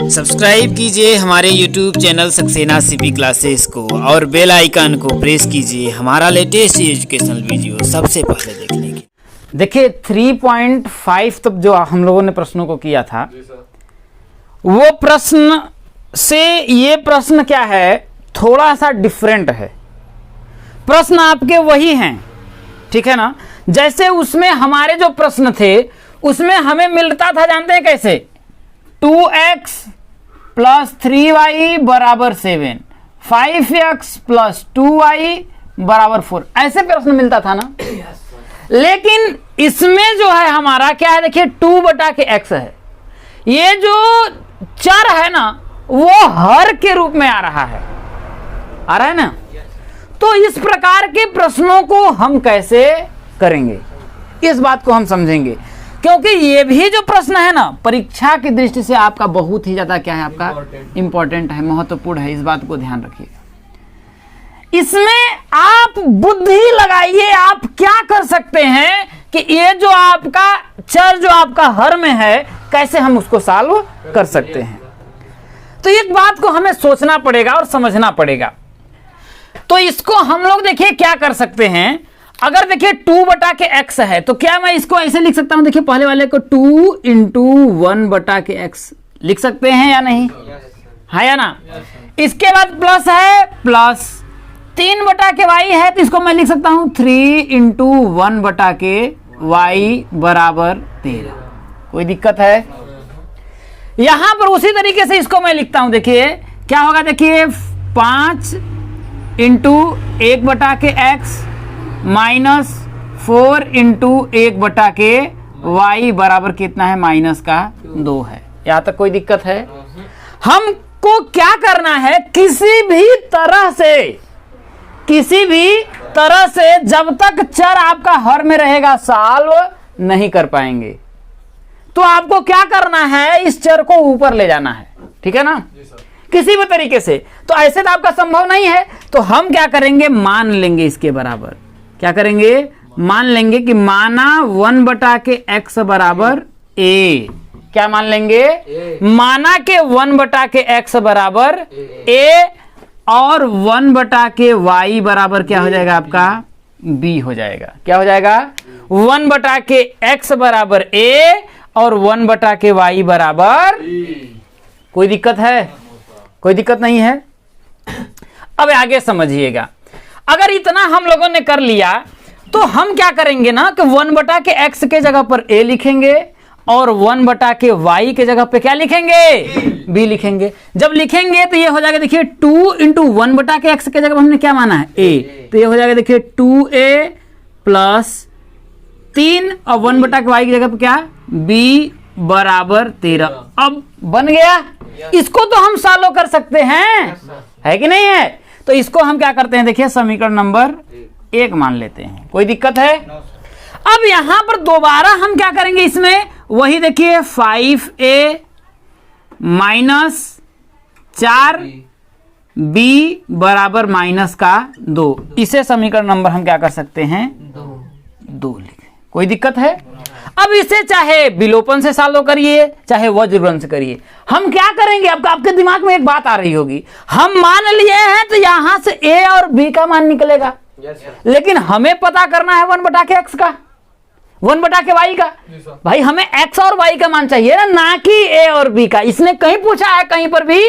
Subscribe कीजिए हमारे YouTube channel Saxena CP classes को और बेल आइकन को प्रेस कीजिए हमारा लेटेस्ट एजुकेशनल वीडियो सबसे पहले देखने के। देखिए 3.5 तक जो हम लोगों ने प्रश्नों को किया था, वो प्रश्न से ये प्रश्न क्या है, थोड़ा सा डिफरेंट है। प्रश्न आपके वही हैं, ठीक है ना। जैसे उसमें हमारे जो प्रश्न थे उसमें हमें मिलता था, जानते हैं कैसे, 2x प्लस 3y बराबर 7, 5x प्लस 2y बराबर 4, ऐसे प्रश्न मिलता था ना। लेकिन इसमें जो है हमारा क्या है, देखिए 2 बटा के x है। ये जो चर है ना वो हर के रूप में आ रहा है ना। तो इस प्रकार के प्रश्नों को हम कैसे करेंगे, इस बात को हम समझेंगे, क्योंकि ये भी जो प्रश्न है ना परीक्षा की दृष्टि से आपका बहुत ही ज्यादा क्या है, आपका इंपॉर्टेंट है, महत्वपूर्ण है। इस बात को ध्यान रखिएगा। इसमें आप बुद्धि लगाइए, आप क्या कर सकते हैं कि ये जो आपका चर जो आपका हर में है, कैसे हम उसको सॉल्व कर सकते हैं। तो एक बात को हमें सोचना पड़ेगा और समझना पड़ेगा। तो इसको हम लोग देखिए क्या कर सकते हैं। अगर देखिए 2 बटा के x है तो क्या मैं इसको ऐसे लिख सकता हूं, देखिए पहले वाले को 2 इंटू 1 बटा के x लिख सकते हैं या नहीं, है या ना। इसके बाद प्लस है, प्लस 3 बटा के y है तो इसको मैं लिख सकता हूं 3 इंटू 1 बटा के y बराबर 13। कोई दिक्कत है? यहां पर उसी तरीके से इसको मैं लिखता हूं, देखिए क्या होगा, देखिए 5 इंटू 1 बटा के x माइनस 4 इंटू 1 बटा के y बराबर कितना है, माइनस का 2 है। यहां तक कोई दिक्कत है? हमको क्या करना है, किसी भी तरह से जब तक चर आपका हर में रहेगा सॉल्व नहीं कर पाएंगे। तो आपको क्या करना है, इस चर को ऊपर ले जाना है, ठीक है ना, किसी भी तरीके से। तो ऐसे तो आपका संभव नहीं है, तो हम क्या करेंगे, मान लेंगे इसके बराबर। क्या करेंगे, मान लेंगे कि माना 1 बटा के x बराबर a। क्या मान लेंगे, माना के 1 बटा के x बराबर a और 1 बटा के y बराबर क्या हो जाएगा, आपका b हो जाएगा। क्या हो जाएगा, 1 बटा के x बराबर a और 1 बटा के y बराबर। कोई दिक्कत है? कोई दिक्कत नहीं है। अब आगे समझिएगा, अगर इतना हम लोगों ने कर लिया तो हम क्या करेंगे ना कि 1 बटा के x के जगह पर a लिखेंगे और 1 बटा के y के जगह पे क्या लिखेंगे, b लिखेंगे। जब लिखेंगे तो ये हो जाएगा, देखिए 2 इंटू 1 बटा के x के जगह पर हमने क्या माना है, a, तो ये हो जाएगा देखिए 2a प्लस 3 और 1 बटा के y की जगह पर क्या, b बराबर 13। अब बन गया। इसको तो हम सॉल्व कर सकते हैं, है कि नहीं है। तो इसको हम क्या करते हैं, देखिए समीकरण नंबर 1 मान लेते हैं। कोई दिक्कत है? अब यहां पर दोबारा हम क्या करेंगे, इसमें वही देखिए 5a माइनस 4b बराबर माइनस का 2, इसे समीकरण नंबर हम क्या कर सकते हैं, 2 लिखें। कोई दिक्कत है? अब इसे चाहे विलोपन से सॉल्व करिए चाहे वज्रगुणन से करिए। हम क्या करेंगे, आपके दिमाग में एक बात आ रही होगी, हम मान लिए हैं तो यहां से a और b का मान निकलेगा, लेकिन हमें पता करना है 1 बटा के x का, 1 बटा के y का। भाई हमें x और y का मान चाहिए ना कि a और b का। इसने कहीं पूछा है कहीं पर भी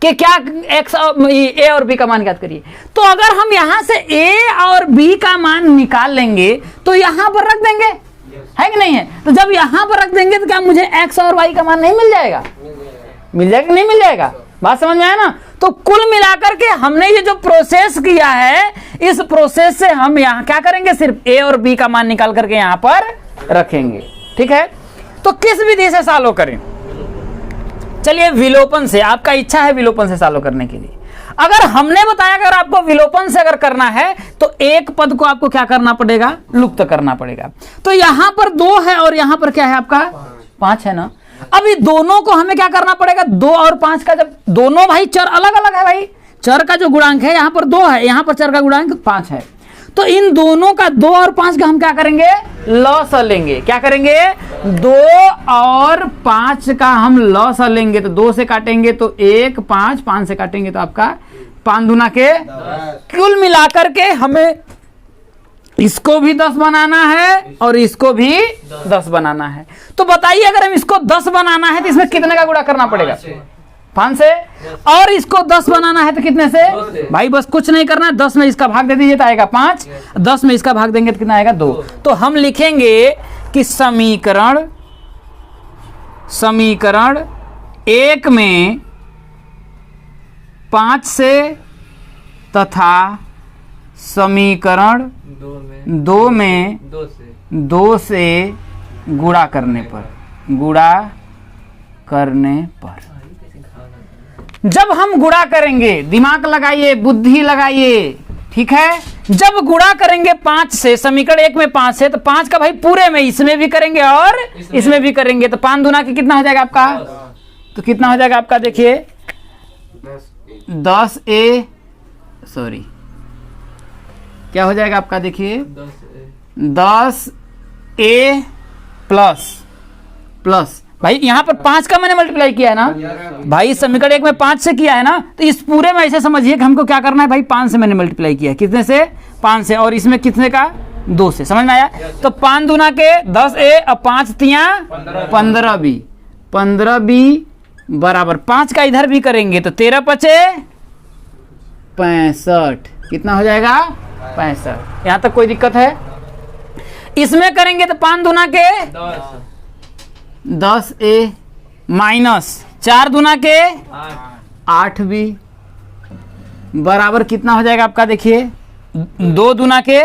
कि क्या x और a और b का मान ज्ञात करिए। तो अगर हम यहां से a और b का मान निकाल लेंगे तो यहां पर रख देंगे, है कि नहीं है। तो जब यहां पर रख देंगे तो क्या मुझे x और y का मान नहीं मिल जाएगा, मिल जाएगा नहीं मिल जाएगा, बात समझ में आया ना। तो कुल मिलाकर के हमने ये जो प्रोसेस किया है, इस प्रोसेस से हम यहां क्या करेंगे, सिर्फ a और b का मान निकाल करके यहां पर रखेंगे, ठीक है। तो किस विधि से सॉल्व करें, चलिए विलोपन से। आपका इच्छा है विलोपन से सॉल्व करने के लिए। अगर हमने बताया अगर आपको विलोपन से अगर करना है तो एक पद को आपको क्या करना पड़ेगा, लुप्त करना पड़ेगा। तो यहां पर 2 है और यहां पर क्या है, आपका 5 है ना। अब ये दोनों को हमें क्या करना पड़ेगा, 2 और 5 का, जब दोनों भाई चर अलग अलग है, भाई चर का जो गुणांक है यहां पर 2 है, यहां पर चर का गुणांक 5 है, तो इन दोनों का 2 और 5 का हम क्या करेंगे, लॉस लेंगे। क्या करेंगे, 2 और 5 का हम लॉस लेंगे। तो 2 से काटेंगे तो 1, 5, 5 से काटेंगे तो आपका 5 दूना के 10। कुल मिलाकर के हमें इसको भी 10 बनाना है और इसको भी 10 बनाना है। तो बताइए अगर हम इसको 10 बनाना है तो इसमें कितने का गुणा करना पड़ेगा, 5 से। और इसको 10 बनाना है तो कितने से, भाई बस कुछ नहीं करना है, 10 में इसका भाग दे दीजिए तो आएगा 5, 10 में इसका भाग देंगे तो कितना आएगा 2। तो हम लिखेंगे कि समीकरण 1 में 5 से तथा समीकरण 2 में 2 से गुणा करने पर जब हम गुणा करेंगे, दिमाग लगाइए, बुद्धि लगाइए, ठीक है। जब गुणा करेंगे 5 से, समीकरण 1 में 5 से, तो 5 का भाई पूरे में इसमें भी करेंगे और इसमें भी करेंगे। तो 5 दूना के कितना हो जाएगा आपका, तो कितना हो जाएगा आपका, देखिए 10A, सॉरी क्या हो जाएगा आपका, देखिए 10A प्लस भाई यहाँ पर 5 का मैंने मल्टीप्लाई किया है ना भाई, समीकरण 1 में 5 से किया है ना, तो इस पूरे में ऐसे समझिए कि हमको क्या करना है भाई, 5 से मैंने मल्टीप्लाई किया है। कितने से, 5 से, और इसमें कितने का, 2 से। समझ में आया। तो 5 दूना के 10A और 5 तिया 15B, 15B बराबर 5 का इधर भी करेंगे तो 13 पचे 65, कितना हो जाएगा 65। यहां तक कोई दिक्कत है। इसमें करेंगे तो 5 दूना के 10A माइनस 4 दूना के 8B बराबर कितना हो जाएगा आपका, देखिए 2 दूना के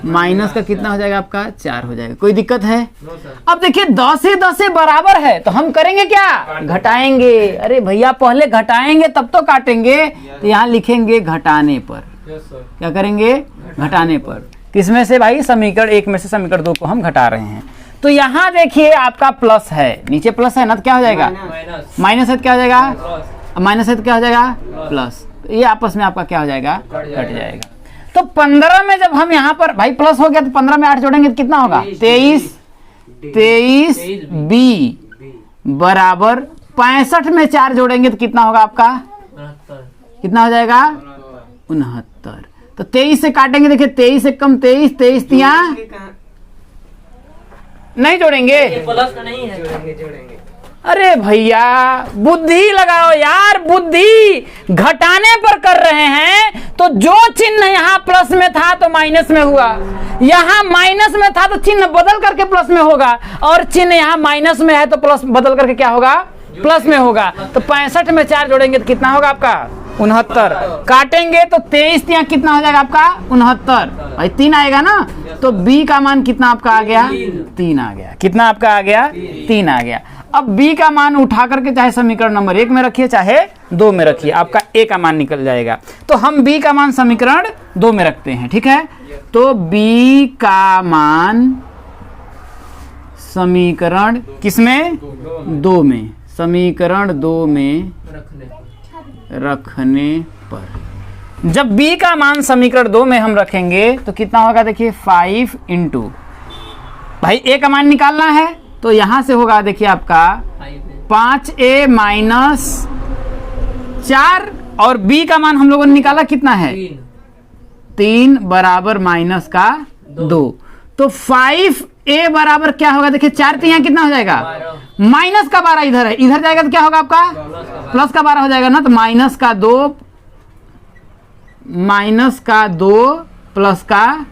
माइनस का कितना हो जाएगा आपका, 4 हो जाएगा। कोई दिक्कत है। अब देखिए 10 बराबर है तो हम करेंगे क्या, घटाएंगे। अरे भैया पहले घटाएंगे तब तो काटेंगे। तो यहाँ लिखेंगे घटाने पर। क्या करेंगे, घटाने पर। किसमें से भाई, समीकरण 1 में से समीकरण 2 को हम घटा रहे हैं। तो यहाँ देखिए आपका प्लस है, नीचे प्लस है ना, तो क्या हो जाएगा माइनस है, तो क्या हो जाएगा माइनस है, तो क्या हो जाएगा प्लस। ये आपस में आपका क्या हो जाएगा, कट जाएगा। तो 15 में जब हम यहाँ पर भाई प्लस हो गया तो 15 में 8 जोड़ेंगे तो कितना होगा, 23B बराबर 65 में 4 जोड़ेंगे तो कितना होगा आपका, कितना हो जाएगा 69। तो 23 से काटेंगे, देखिए 23 से कम 23, 23 तिया नहीं जोड़ेंगे, प्लस का नहीं है, जोड़ेंगे। अरे भैया बुद्धि लगाओ यार, बुद्धि घटाने पर कर रहे हैं। तो जो चिन्ह यहाँ प्लस में था तो माइनस में हुआ, यहाँ माइनस में था तो चिन्ह बदल करके प्लस में होगा, और चिन्ह यहाँ माइनस में है तो प्लस बदल करके क्या होगा, प्लस में होगा। तो 65 में 4 जोड़ेंगे तो कितना होगा आपका 69। काटेंगे तो 23 यहाँ कितना हो जाएगा आपका 69, भाई 3 आएगा ना। तो B का मान कितना आपका आ गया, 3 आ गया। कितना आपका आ गया, 3 आ गया। अब B का मान उठा करके चाहे समीकरण नंबर 1 में रखिए चाहे 2 में रखिए, आपका A का मान निकल जाएगा। तो हम B का मान समीकरण 2 में रखते हैं, ठीक है। तो B का मान समीकरण किसमें, 2 में, समीकरण 2 में रखने पर जब B का मान समीकरण 2 में हम रखेंगे तो कितना होगा, देखिए 5 इंटू भाई A का मान निकालना है तो यहां से होगा, देखिए आपका 5A माइनस 4, और B का मान हम लोगों ने निकाला कितना है 3 बराबर माइनस का 2। तो 5A बराबर क्या होगा, देखिए 4 यहाँ कितना हो जाएगा, माइनस का 12 इधर है, इधर जाएगा तो क्या होगा आपका प्लस का 12 हो जाएगा ना। तो माइनस का 2 प्लस का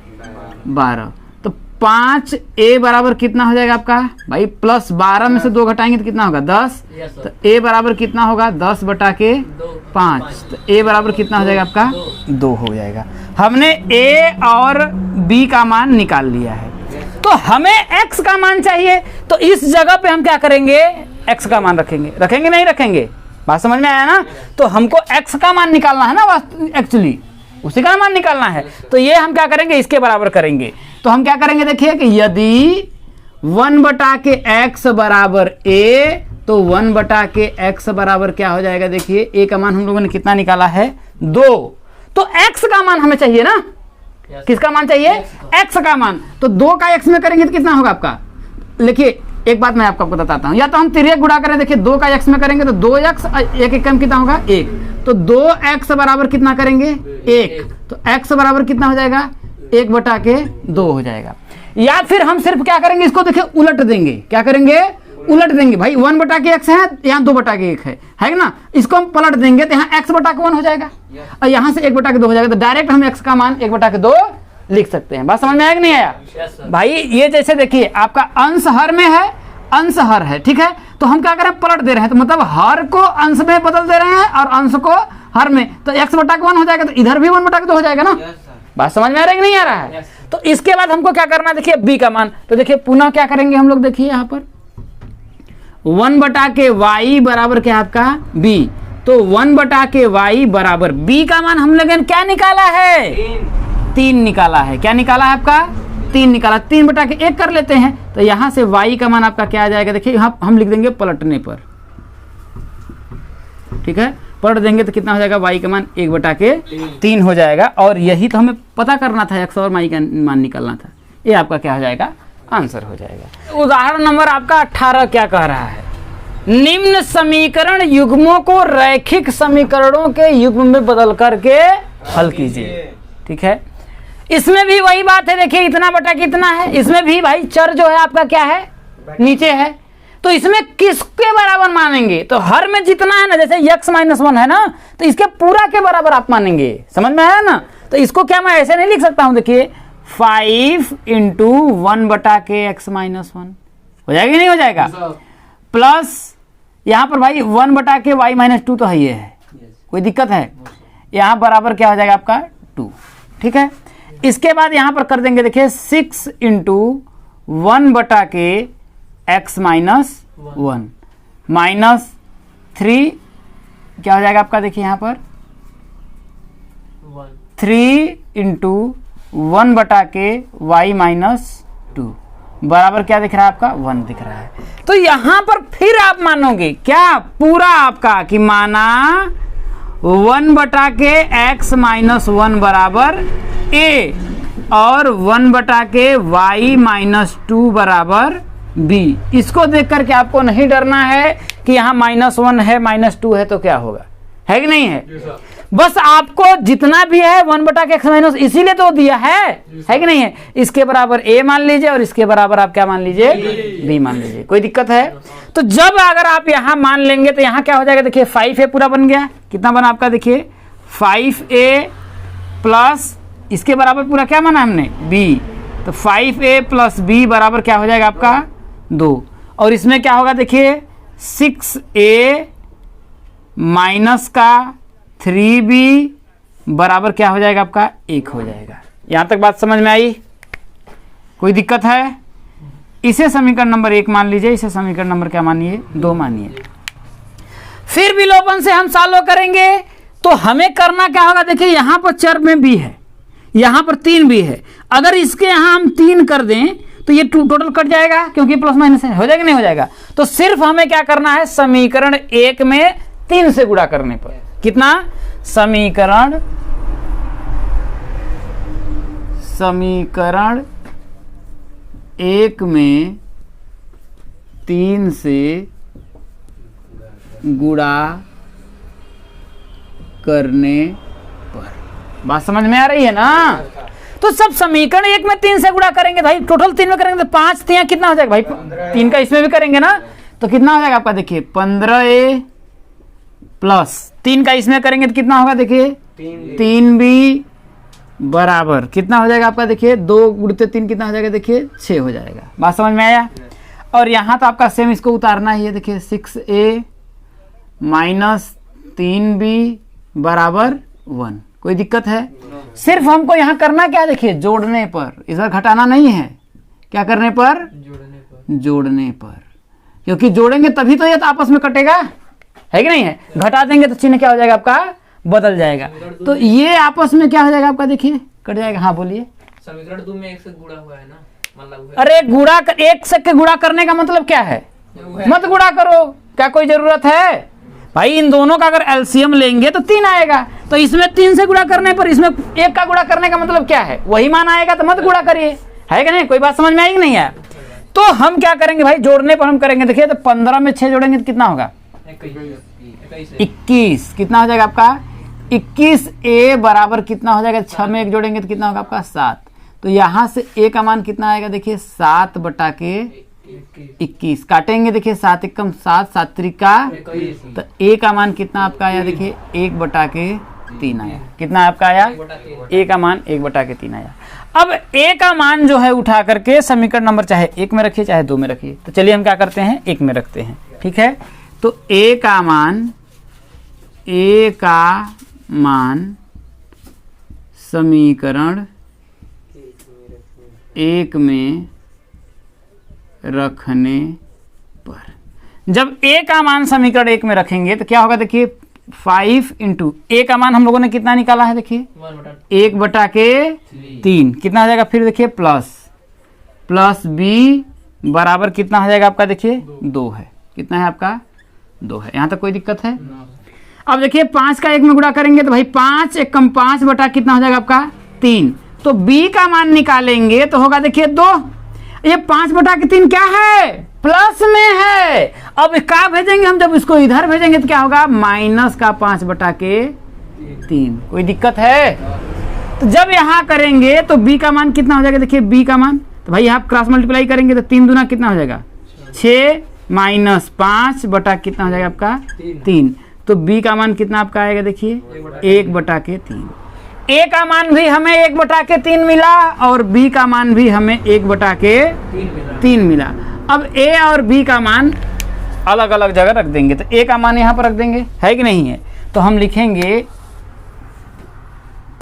12, तो 5A बराबर कितना हो जाएगा आपका भाई, प्लस 12 में से 2 घटाएंगे तो कितना होगा 10। तो A बराबर कितना होगा 10 बटा के 5, तो A बराबर कितना हो जाएगा आपका 2 हो जाएगा। हमने A और B का मान निकाल लिया है। तो हमें X का मान चाहिए, तो इस जगह पे हम क्या करेंगे, X का मान रखेंगे। रखेंगे नहीं रखेंगे, बात समझ में आया ना। तो हमको X का मान निकालना है ना, एक्चुअली उसी का मान निकालना है। तो ये हम क्या करेंगे, इसके बराबर करेंगे। तो हम क्या करेंगे, देखिए कि यदि 1 बटा के x बराबर A, तो 1 बटा के x बराबर क्या हो जाएगा, देखिए A का मान हम लोगों ने कितना निकाला है 2। तो x का मान हमें चाहिए ना, किसका मान चाहिए? x का मान। तो 2 का x में करेंगे तो कितना होगा आपका? लिखिए एक बात मैं आपको बताता हूं, या तो हम तिर्यक गुणा करें, देखिए 2 का x में करेंगे तो 2x, एक एक कम कितना होगा 1, तो 2x बराबर कितना करेंगे 1, तो x बराबर कितना हो जाएगा 1/2 हो जाएगा। या फिर हम सिर्फ क्या करेंगे, इसको देखिए उलट देंगे, क्या करेंगे उलट देंगे भाई, 1/x है, यहाँ 2/1 है ना, इसको हम पलट देंगे तो यहाँ x/1 हो जाएगा और यहाँ से 1/2 हो जाएगा, तो डायरेक्ट हम x का मान 1/2 लिख सकते हैं। बात समझ में आया कि नहीं आया? भाई ये जैसे देखिए आपका अंश हर में है, अंश हर है, ठीक है, तो हम क्या करें पलट दे रहे हैं, तो मतलब हर को अंश में बदल दे रहे हैं और अंश को हर में, तो x/1 हो जाएगा, तो इधर भी 1/2 हो जाएगा ना। बात समझ में आ रहा है कि नहीं आ रहा है? तो इसके बाद हमको क्या करना है, देखिए b का मान, तो देखिए पुनः क्या करेंगे हम लोग, देखिए यहाँ पर 1/y बराबर क्या आपका b, तो 1/y बराबर b का मान हम लोगों ने क्या निकाला है? 3 निकाला है। क्या निकाला है आपका? 3 निकाला। 3/1 कर लेते हैं, तो यहाँ से y का मान आपका क्या आ जाएगा, देखिए यहाँ हम लिख देंगे पलटने पर, ठीक है, पलट देंगे तो कितना हो जाएगा, y का मान 1/3 हो जाएगा। और यही तो हमें पता करना था, x और y का मान निकालना था, ये आपका क्या हो जाएगा, आंसर हो जाएगा। उदाहरण नंबर आपका 18 क्या कह रहा है, निम्न समीकरण युग्मों को रैखिक समीकरणों के युग्म में बदल करके हल कीजिए। ठीक है, इसमें भी वही बात है, देखिए इतना बटा कितना है, इसमें भी भाई चर जो है आपका क्या है, नीचे है, तो इसमें किसके बराबर मानेंगे, तो हर में जितना है ना, जैसे x-1 है ना, तो इसके पूरा के बराबर आप मानेंगे। समझ में आया ना? तो इसको क्या मैं ऐसे नहीं लिख सकता हूं, देखिए 5 × 1/x-1 हो जाएगा कि नहीं हो जाएगा, प्लस यहां पर भाई 1/y-2 तो है, ये है, कोई दिक्कत है, यहां बराबर क्या हो जाएगा आपका 2। ठीक है, इसके बाद यहां पर कर देंगे, देखिए 6 × 1/x-1 माइनस 3 क्या हो जाएगा आपका, देखिए यहां पर 3 × 1/y-2 बराबर क्या दिख रहा है आपका, 1 दिख रहा है। तो यहां पर फिर आप मानोगे क्या, पूरा आपका कि माना 1/x-1 बराबर a और 1/y-2 बराबर b। इसको देख करके आपको नहीं डरना है कि यहाँ -1 है -2 है तो क्या होगा, है कि नहीं है, बस आपको जितना भी है 1/x-, इसीलिए तो दिया है कि नहीं है, इसके बराबर a मान लीजिए और इसके बराबर आप क्या मान लीजिए, b मान लीजिए, कोई दिक्कत है। तो जब अगर आप यहाँ मान लेंगे तो यहाँ क्या हो जाएगा, देखिए 5a पूरा बन गया, कितना बना आपका, देखिए 5a प्लस इसके बराबर पूरा क्या माना हमने, b, तो 5a + b बराबर क्या हो जाएगा आपका 2, और इसमें क्या होगा, देखिए 6a माइनस का 3b बराबर क्या हो जाएगा आपका 1 हो जाएगा। यहां तक बात समझ में आई, कोई दिक्कत है? इसे समीकरण नंबर 1 मान लीजिए, इसे समीकरण नंबर क्या मानिए, 2 मानिए। फिर विलोपन से हम सॉल्व करेंगे तो हमें करना क्या होगा, देखिए यहां पर चर में b है, यहां पर 3 भी है, अगर इसके यहां हम 3 कर दें तो ये टोटल कट जाएगा क्योंकि प्लस माइनस है, हो जाएगा नहीं हो जाएगा। तो सिर्फ हमें क्या करना है, समीकरण 1 में 3 से गुणा करने पर कितना, समीकरण 1 में 3 से गुणा करने पर। बात समझ में आ रही है ना? तो सब समीकरण 1 में 3 से गुणा करेंगे भाई, टोटल 3 में करेंगे तो 5 3 कितना हो जाएगा भाई, 3 का इसमें भी करेंगे ना, तो कितना हो जाएगा आपका, देखिए 15a प्लस 3 का इसमें करेंगे तो कितना होगा, देखिए 3b बराबर कितना हो जाएगा आपका, देखिए 2 × 3 कितना हो जाएगा, देखिए 6 हो जाएगा। बात समझ में आया? और यहाँ तो आपका सेम इसको उतारना ही है, देखिए 6a माइनस 3b बराबर 1, कोई दिक्कत है? सिर्फ हमको यहाँ करना क्या है, देखिए जोड़ने पर, इस बार घटाना नहीं है, क्या करने पर, जोड़ने पर, क्योंकि जोड़ेंगे तभी तो ये तो आपस में कटेगा, है कि नहीं है, घटा देंगे तो चिन्ह क्या हो जाएगा आपका, बदल जाएगा, तो ये आपस में क्या हो जाएगा आपका, देखिए कट जाएगा। हाँ बोलिए, समीकरण 2 में 1 से गुणा हुआ है ना, मतलब अरे गुणा 1 से के गुणा करने का मतलब क्या है, मत गुणा करो, क्या कोई जरूरत है भाई, इन दोनों का अगर एलसीएम लेंगे तो 3 आएगा, तो इसमें 3 से गुणा करने पर इसमें 1 का गुणा करने का मतलब क्या है, वही मान आएगा, तो मत गुणा करिए, है कि नहीं। कोई बात समझ में आई कि नहीं है। तो हम क्या करेंगे भाई, जोड़ने पर हम करेंगे, देखिए तो 15 में 6 जोड़ेंगे तो कितना होगा 21। कितना हो जाएगा आपका 21। ए बराबर कितना हो जाएगा, 6 में 1 जोड़ेंगे तो कितना होगा आपका 7। तो यहाँ से ए का मान कितना आएगा, देखिए 7 बटा के 21 काटेंगे, देखिए 7 एकम 7, 7 त्रिका, तो ए का मान कितना आपका आया, देखिए 1 बटा के 3 आया। कितना आपका आया, ए का मान 1 बटा के 3 आया। अब ए का मान जो है उठा करके समीकरण नंबर चाहे 1 में रखिए चाहे 2 में रखिए। तो चलिए हम क्या करते हैं, 1 में रखते हैं, ठीक है। तो ए का मान समीकरण 1 में रखने पर, जब ए का मान समीकरण 1 में रखेंगे तो क्या होगा, देखिए 5 इंटू ए का मान हम लोगों ने कितना निकाला है, देखिए 1 बटा के 3। कितना हो जाएगा फिर देखिए प्लस बी बराबर कितना हो जाएगा आपका, देखिए 2 है। कितना है आपका 2 है। यहाँ तक कोई दिक्कत है। अब देखिए 5 का 1 में गुणा करेंगे तो भाई 5 एकम 5 बटा कितना हो जाएगा आपका 3। तो b का मान निकालेंगे तो होगा देखिए 2। ये 5 बटा के 3 क्या है, प्लस में है। अब क्या भेजेंगे हम, जब इसको इधर भेजेंगे तो क्या होगा, माइनस का 5 बटा के 3। कोई दिक्कत है। तो जब यहाँ करेंगे तो b का मान कितना हो जाएगा, देखिए b का मान, तो भाई आप क्रॉस मल्टीप्लाई करेंगे तो 3 दूना कितना हो जाएगा 6 माइनस 5 बटा कितना हो जाएगा आपका 3। तो b का मान कितना आपका आएगा, देखिए 1 बटा के 3। a का मान भी हमें 1 बटा के 3 मिला और b का मान भी हमें 1 बटा के 3 मिला। अब a और b का मान अलग अलग जगह रख देंगे। तो a का मान यहाँ पर रख देंगे, है कि नहीं है। तो हम लिखेंगे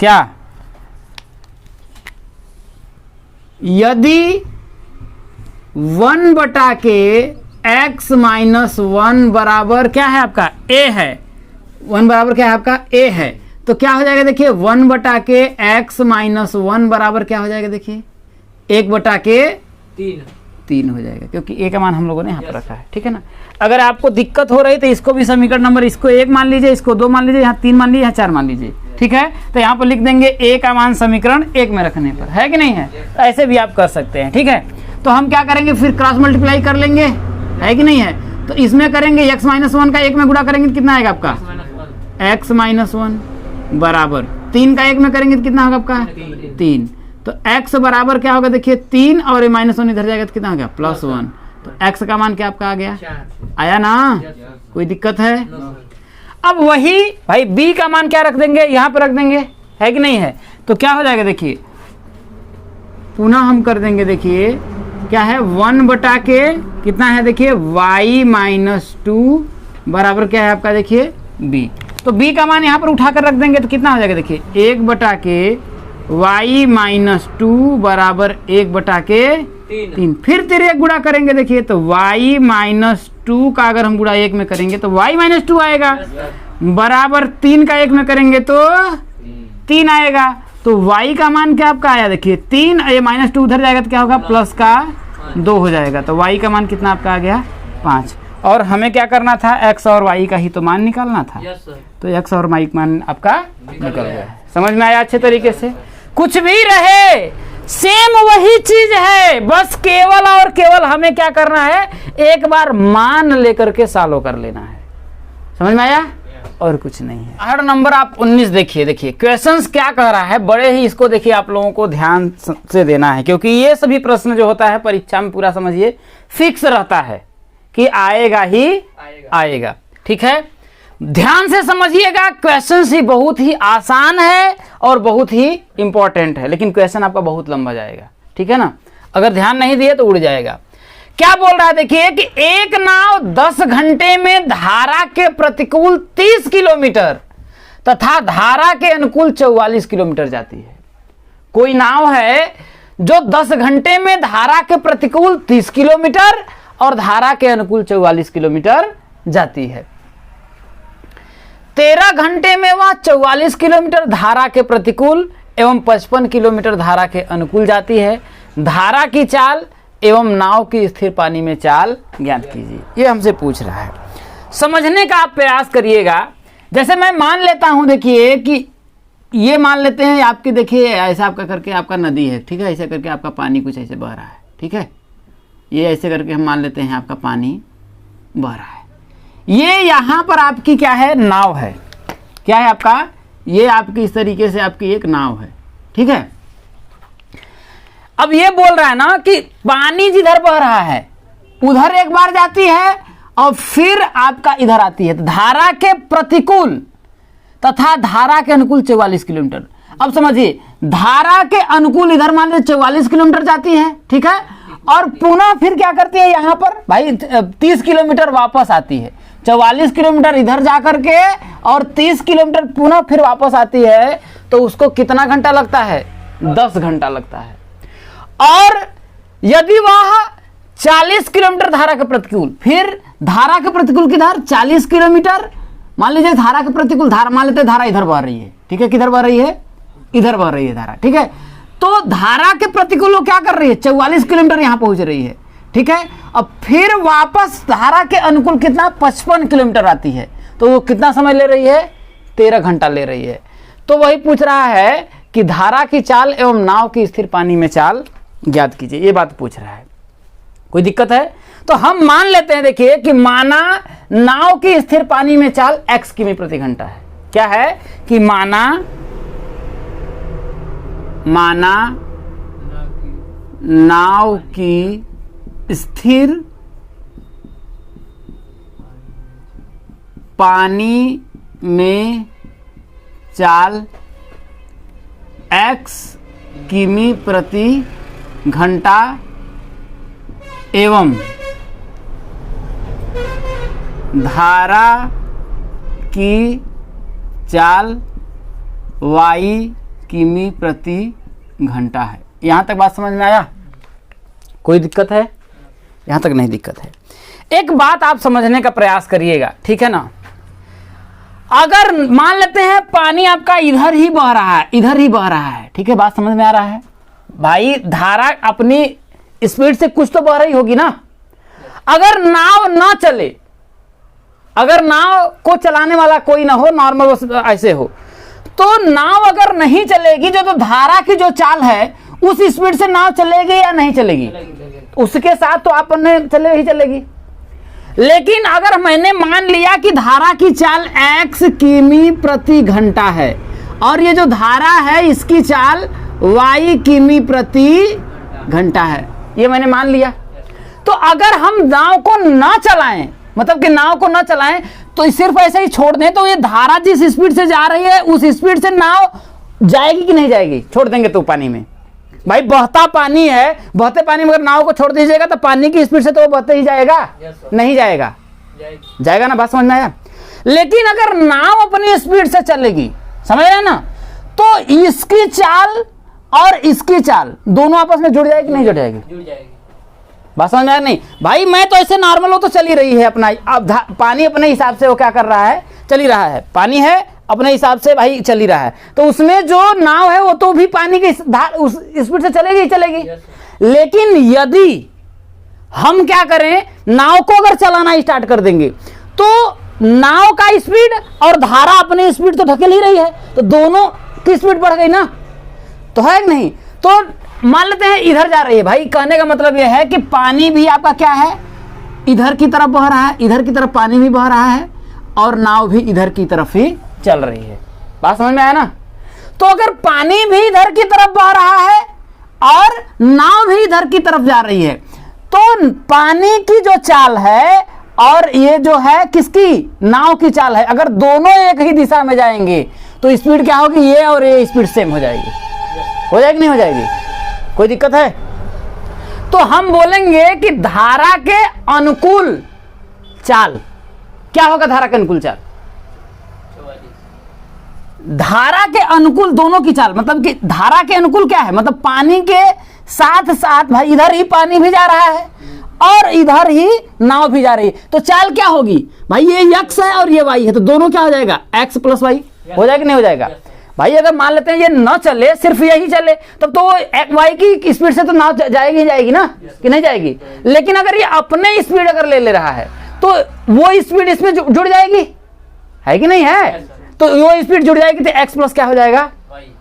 क्या, यदि 1 बटा के x माइनस 1 बराबर क्या है आपका a है, 1 बराबर क्या है आपका a है, तो क्या हो जाएगा, देखिए 1 बटा के x माइनस 1 बराबर क्या हो जाएगा, देखिए 1 बटा के 3 हो जाएगा, क्योंकि a का मान हम लोगों ने यहाँ पर रखा है, ठीक है ना। अगर आपको दिक्कत हो रही तो इसको भी समीकरण नंबर, इसको 1 मान लीजिए, इसको 2 मान लीजिए, यहाँ 3 मान लीजिए, यहाँ 4 मान लीजिए, ठीक है। तो यहाँ पर लिख देंगे a का मान समीकरण 1 में रखने पर, है कि नहीं है। तो ऐसे भी आप कर सकते हैं, ठीक है। तो हम क्या करेंगे, फिर क्रॉस मल्टीप्लाई कर लेंगे, है कि नहीं है। तो इसमें करेंगे x माइनस 1 का 1 में गुणा करेंगे तो कितना आएगा आपका x माइनस 1 बराबर 3 का 1 में करेंगे तो कितना होगा आपका 3। तो x बराबर क्या होगा, देखिए 3 और ये माइनस 1 इधर जाएगा तो कितना हो गया +1। तो x का मान क्या आपका आ गया, आया ना, कोई दिक्कत है। अब वही भाई b का मान क्या रख देंगे, यहाँ पर रख देंगे, है कि नहीं है। तो क्या हो जाएगा, देखिए पुनः हम कर देंगे, देखिए क्या है 1 बटा के कितना है, देखिए y माइनस 2 बराबर क्या है आपका, देखिए b। तो b का मान यहाँ पर उठाकर रख देंगे तो कितना हो जाएगा, देखिए 1 बटा के y माइनस 2 बराबर 1 बटा के 3। फिर तिर्यक गुणा करेंगे, देखिए तो y माइनस 2 का अगर हम गुणा 1 में करेंगे तो y माइनस 2 आएगा, बराबर 3 का 1 में करेंगे तो 3 आएगा। तो y का मान क्या आपका आया, देखिए 3, ये माइनस 2 उधर जाएगा तो क्या होगा प्लस का 2 हो जाएगा। तो y का मान कितना आपका आ गया 5। और हमें क्या करना था, x और y का ही तो मान निकालना था। तो x और y का मान आपका निकल गया। समझ में आया अच्छे तरीके से। कुछ भी रहे सेम वही चीज है, बस केवल और केवल हमें क्या करना है, एक बार मान लेकर के सॉल्व कर लेना है। समझ में आया, और कुछ नहीं है। हर नंबर आप 19 देखिए, देखिए क्वेश्चंस क्या कह रहा है, बड़े ही इसको देखिए आप लोगों को ध्यान से देना है, क्योंकि ये सभी प्रश्न जो होता है परीक्षा में पूरा समझिए फिक्स रहता है कि आएगा ही आएगा, ठीक है। ध्यान से समझिएगा, क्वेश्चंस ही बहुत ही आसान है और बहुत ही इंपॉर्टेंट है, लेकिन क्वेश्चन आपका बहुत लंबा जाएगा, ठीक है ना। अगर ध्यान नहीं दिए तो उड़ जाएगा। क्या बोल रहा है, देखिए कि एक नाव 10 घंटे में धारा के प्रतिकूल 30 किलोमीटर तथा धारा के अनुकूल 44 किलोमीटर जाती है। कोई नाव है जो 10 घंटे में धारा के प्रतिकूल 30 किलोमीटर और धारा के अनुकूल 44 किलोमीटर जाती है। 13 घंटे में वह 44 किलोमीटर धारा के प्रतिकूल एवं 55 किलोमीटर धारा के अनुकूल जाती है। धारा की चाल एवं नाव की स्थिर पानी में चाल ज्ञात कीजिए। ये हमसे पूछ रहा है। समझने का आप प्रयास करिएगा जैसे मैं मान लेता हूं, देखिए कि ये मान लेते हैं आपके, देखिए ऐसा आपका करके आपका नदी है, ठीक है, ऐसे करके आपका पानी कुछ ऐसे बह रहा है, ठीक है, ये ऐसे करके हम मान लेते हैं आपका पानी बह रहा है। ये यहाँ पर आपकी क्या है, नाव है, क्या है आपका, ये आपकी इस तरीके से आपकी एक नाव है, ठीक है। अब ये बोल रहा है ना कि पानी जिधर बह रहा है उधर एक बार जाती है और फिर आपका इधर आती है, तो धारा के प्रतिकूल तथा धारा के अनुकूल 44 किलोमीटर। अब समझिए, धारा के अनुकूल इधर मान लीजिए 44 किलोमीटर जाती है, ठीक है, और पुनः फिर क्या करती है यहाँ पर भाई 30 किलोमीटर वापस आती है, 44 किलोमीटर इधर जा करके और 30 किलोमीटर पुनः फिर वापस आती है, तो उसको कितना घंटा लगता है, 10 घंटा लगता है। और यदि वह 40 किलोमीटर धारा के प्रतिकूल, फिर धारा के प्रतिकूल किधर 40 किलोमीटर, मान लीजिए धारा के प्रतिकूल, धारा मान लेते हैं धारा इधर बह रही है, ठीक है, किधर बह रही है, इधर बह रही है धारा, ठीक है, तो धारा के प्रतिकूल वो क्या कर रही है, 44 किलोमीटर यहां पहुंच रही है, ठीक है, अब फिर वापस धारा के अनुकूल कितना 55 किलोमीटर आती है, तो वो कितना समय ले रही है, 13 घंटा ले रही है। तो वही पूछ रहा है कि धारा की चाल एवं नाव की स्थिर पानी में चाल ज्ञात कीजिए, ये बात पूछ रहा है। कोई दिक्कत है? तो हम मान लेते हैं, देखिए कि माना नाव की स्थिर पानी में चाल x किमी प्रति घंटा है। क्या है कि माना नाव की स्थिर पानी में चाल x किमी प्रति घंटा एवं धारा की चाल y किमी प्रति घंटा है। यहां तक बात समझ में आया? कोई दिक्कत है? यहां तक नहीं दिक्कत है। एक बात आप समझने का प्रयास करिएगा, ठीक है ना। अगर मान लेते हैं पानी आपका इधर ही बह रहा है, इधर ही बह रहा है, ठीक है, बात समझ में आ रहा है भाई, धारा अपनी स्पीड से कुछ तो बह रही होगी ना। अगर नाव ना चले, अगर नाव को चलाने वाला कोई ना हो, नॉर्मल बस ऐसे हो, तो नाव अगर नहीं चलेगी, जो तो धारा की जो चाल है उस स्पीड से नाव चलेगी या नहीं चलेगी? उसके साथ तो आपने चले ही चलेगी। लेकिन अगर मैंने मान लिया कि धारा की चाल x किमी प्रति घंटा है और ये जो धारा है इसकी चाल y किमी प्रति घंटा है, ये मैंने मान लिया, तो अगर हम नाव को ना चलाएं, मतलब कि नाव को ना चलाएं तो सिर्फ ऐसे ही छोड़ दें, तो ये धारा जिस स्पीड से जा रही है उस स्पीड से नाव जाएगी कि नहीं जाएगी? छोड़ देंगे तो पानी में, भाई बहता पानी है, बहते पानी में अगर नाव को छोड़ दीजिएगा तो पानी की स्पीड से तो वो बहते ही जाएगा, नहीं जाएगा? जाएगा ना, बात समझ में आया। लेकिन अगर नाव अपनी स्पीड से चलेगी, समझ रहे हैं ना, तो इसकी चाल और इसकी चाल दोनों आपस में जुड़ जाएगी, नहीं जुड़ जाएगी? जुड़ जाएगी। बात समझ में आया? नहीं भाई, मैं तो ऐसे नॉर्मल हो तो चल ही रही है अपना, अब पानी अपने हिसाब से वो क्या कर रहा है, चल ही रहा है, पानी है अपने हिसाब से भाई चल ही रहा है, तो उसमें जो नाव है वो तो भी पानी की उस स्पीड से चलेगी ही चलेगी। लेकिन यदि हम क्या करें, नाव को अगर चलाना स्टार्ट कर देंगे तो नाव का स्पीड और धारा अपनी स्पीड तो ढकेल ही रही है, तो दोनों की स्पीड बढ़ गई ना, तो है कि नहीं? तो मान लेते हैं इधर जा रही है, भाई कहने का मतलब यह है कि पानी भी आपका क्या है, इधर की तरफ बह रहा है, इधर की तरफ पानी भी बह रहा है और नाव भी इधर की तरफ ही चल रही है। बात समझ में आया ना? तो अगर पानी भी इधर की तरफ बह रहा है और नाव भी इधर की तरफ जा रही है, तो पानी की जो चाल है और ये जो है किसकी, नाव की चाल है, अगर दोनों एक ही दिशा में जाएंगे तो स्पीड क्या होगी, ये और ये स्पीड सेम हो जाएगी। हो जाएगी नहीं हो जाएगी? कोई दिक्कत है? तो हम बोलेंगे कि धारा के अनुकूल चाल क्या होगा, धारा के अनुकूल चाल, धारा के अनुकूल दोनों की चाल, मतलब कि धारा के अनुकूल क्या है, मतलब पानी के साथ साथ भाई इधर ही पानी भी जा रहा है और इधर ही नाव भी जा रही है, तो चाल क्या होगी भाई, ये x है और ये y है, तो दोनों क्या हो जाएगा, x प्लस y हो जाएगा, नहीं हो जाएगा? भाई अगर मान लेते हैं ये न चले, सिर्फ यही चले, तब तो y की स्पीड से तो नाव जाएगी ही जाएगी ना, कि नहीं जाएगी? लेकिन अगर ये अपने स्पीड अगर ले रहा है तो वो स्पीड इसमें जुड़ जाएगी, है कि नहीं है? तो वो स्पीड जुड़ जाएगी तो x प्लस क्या हो जाएगा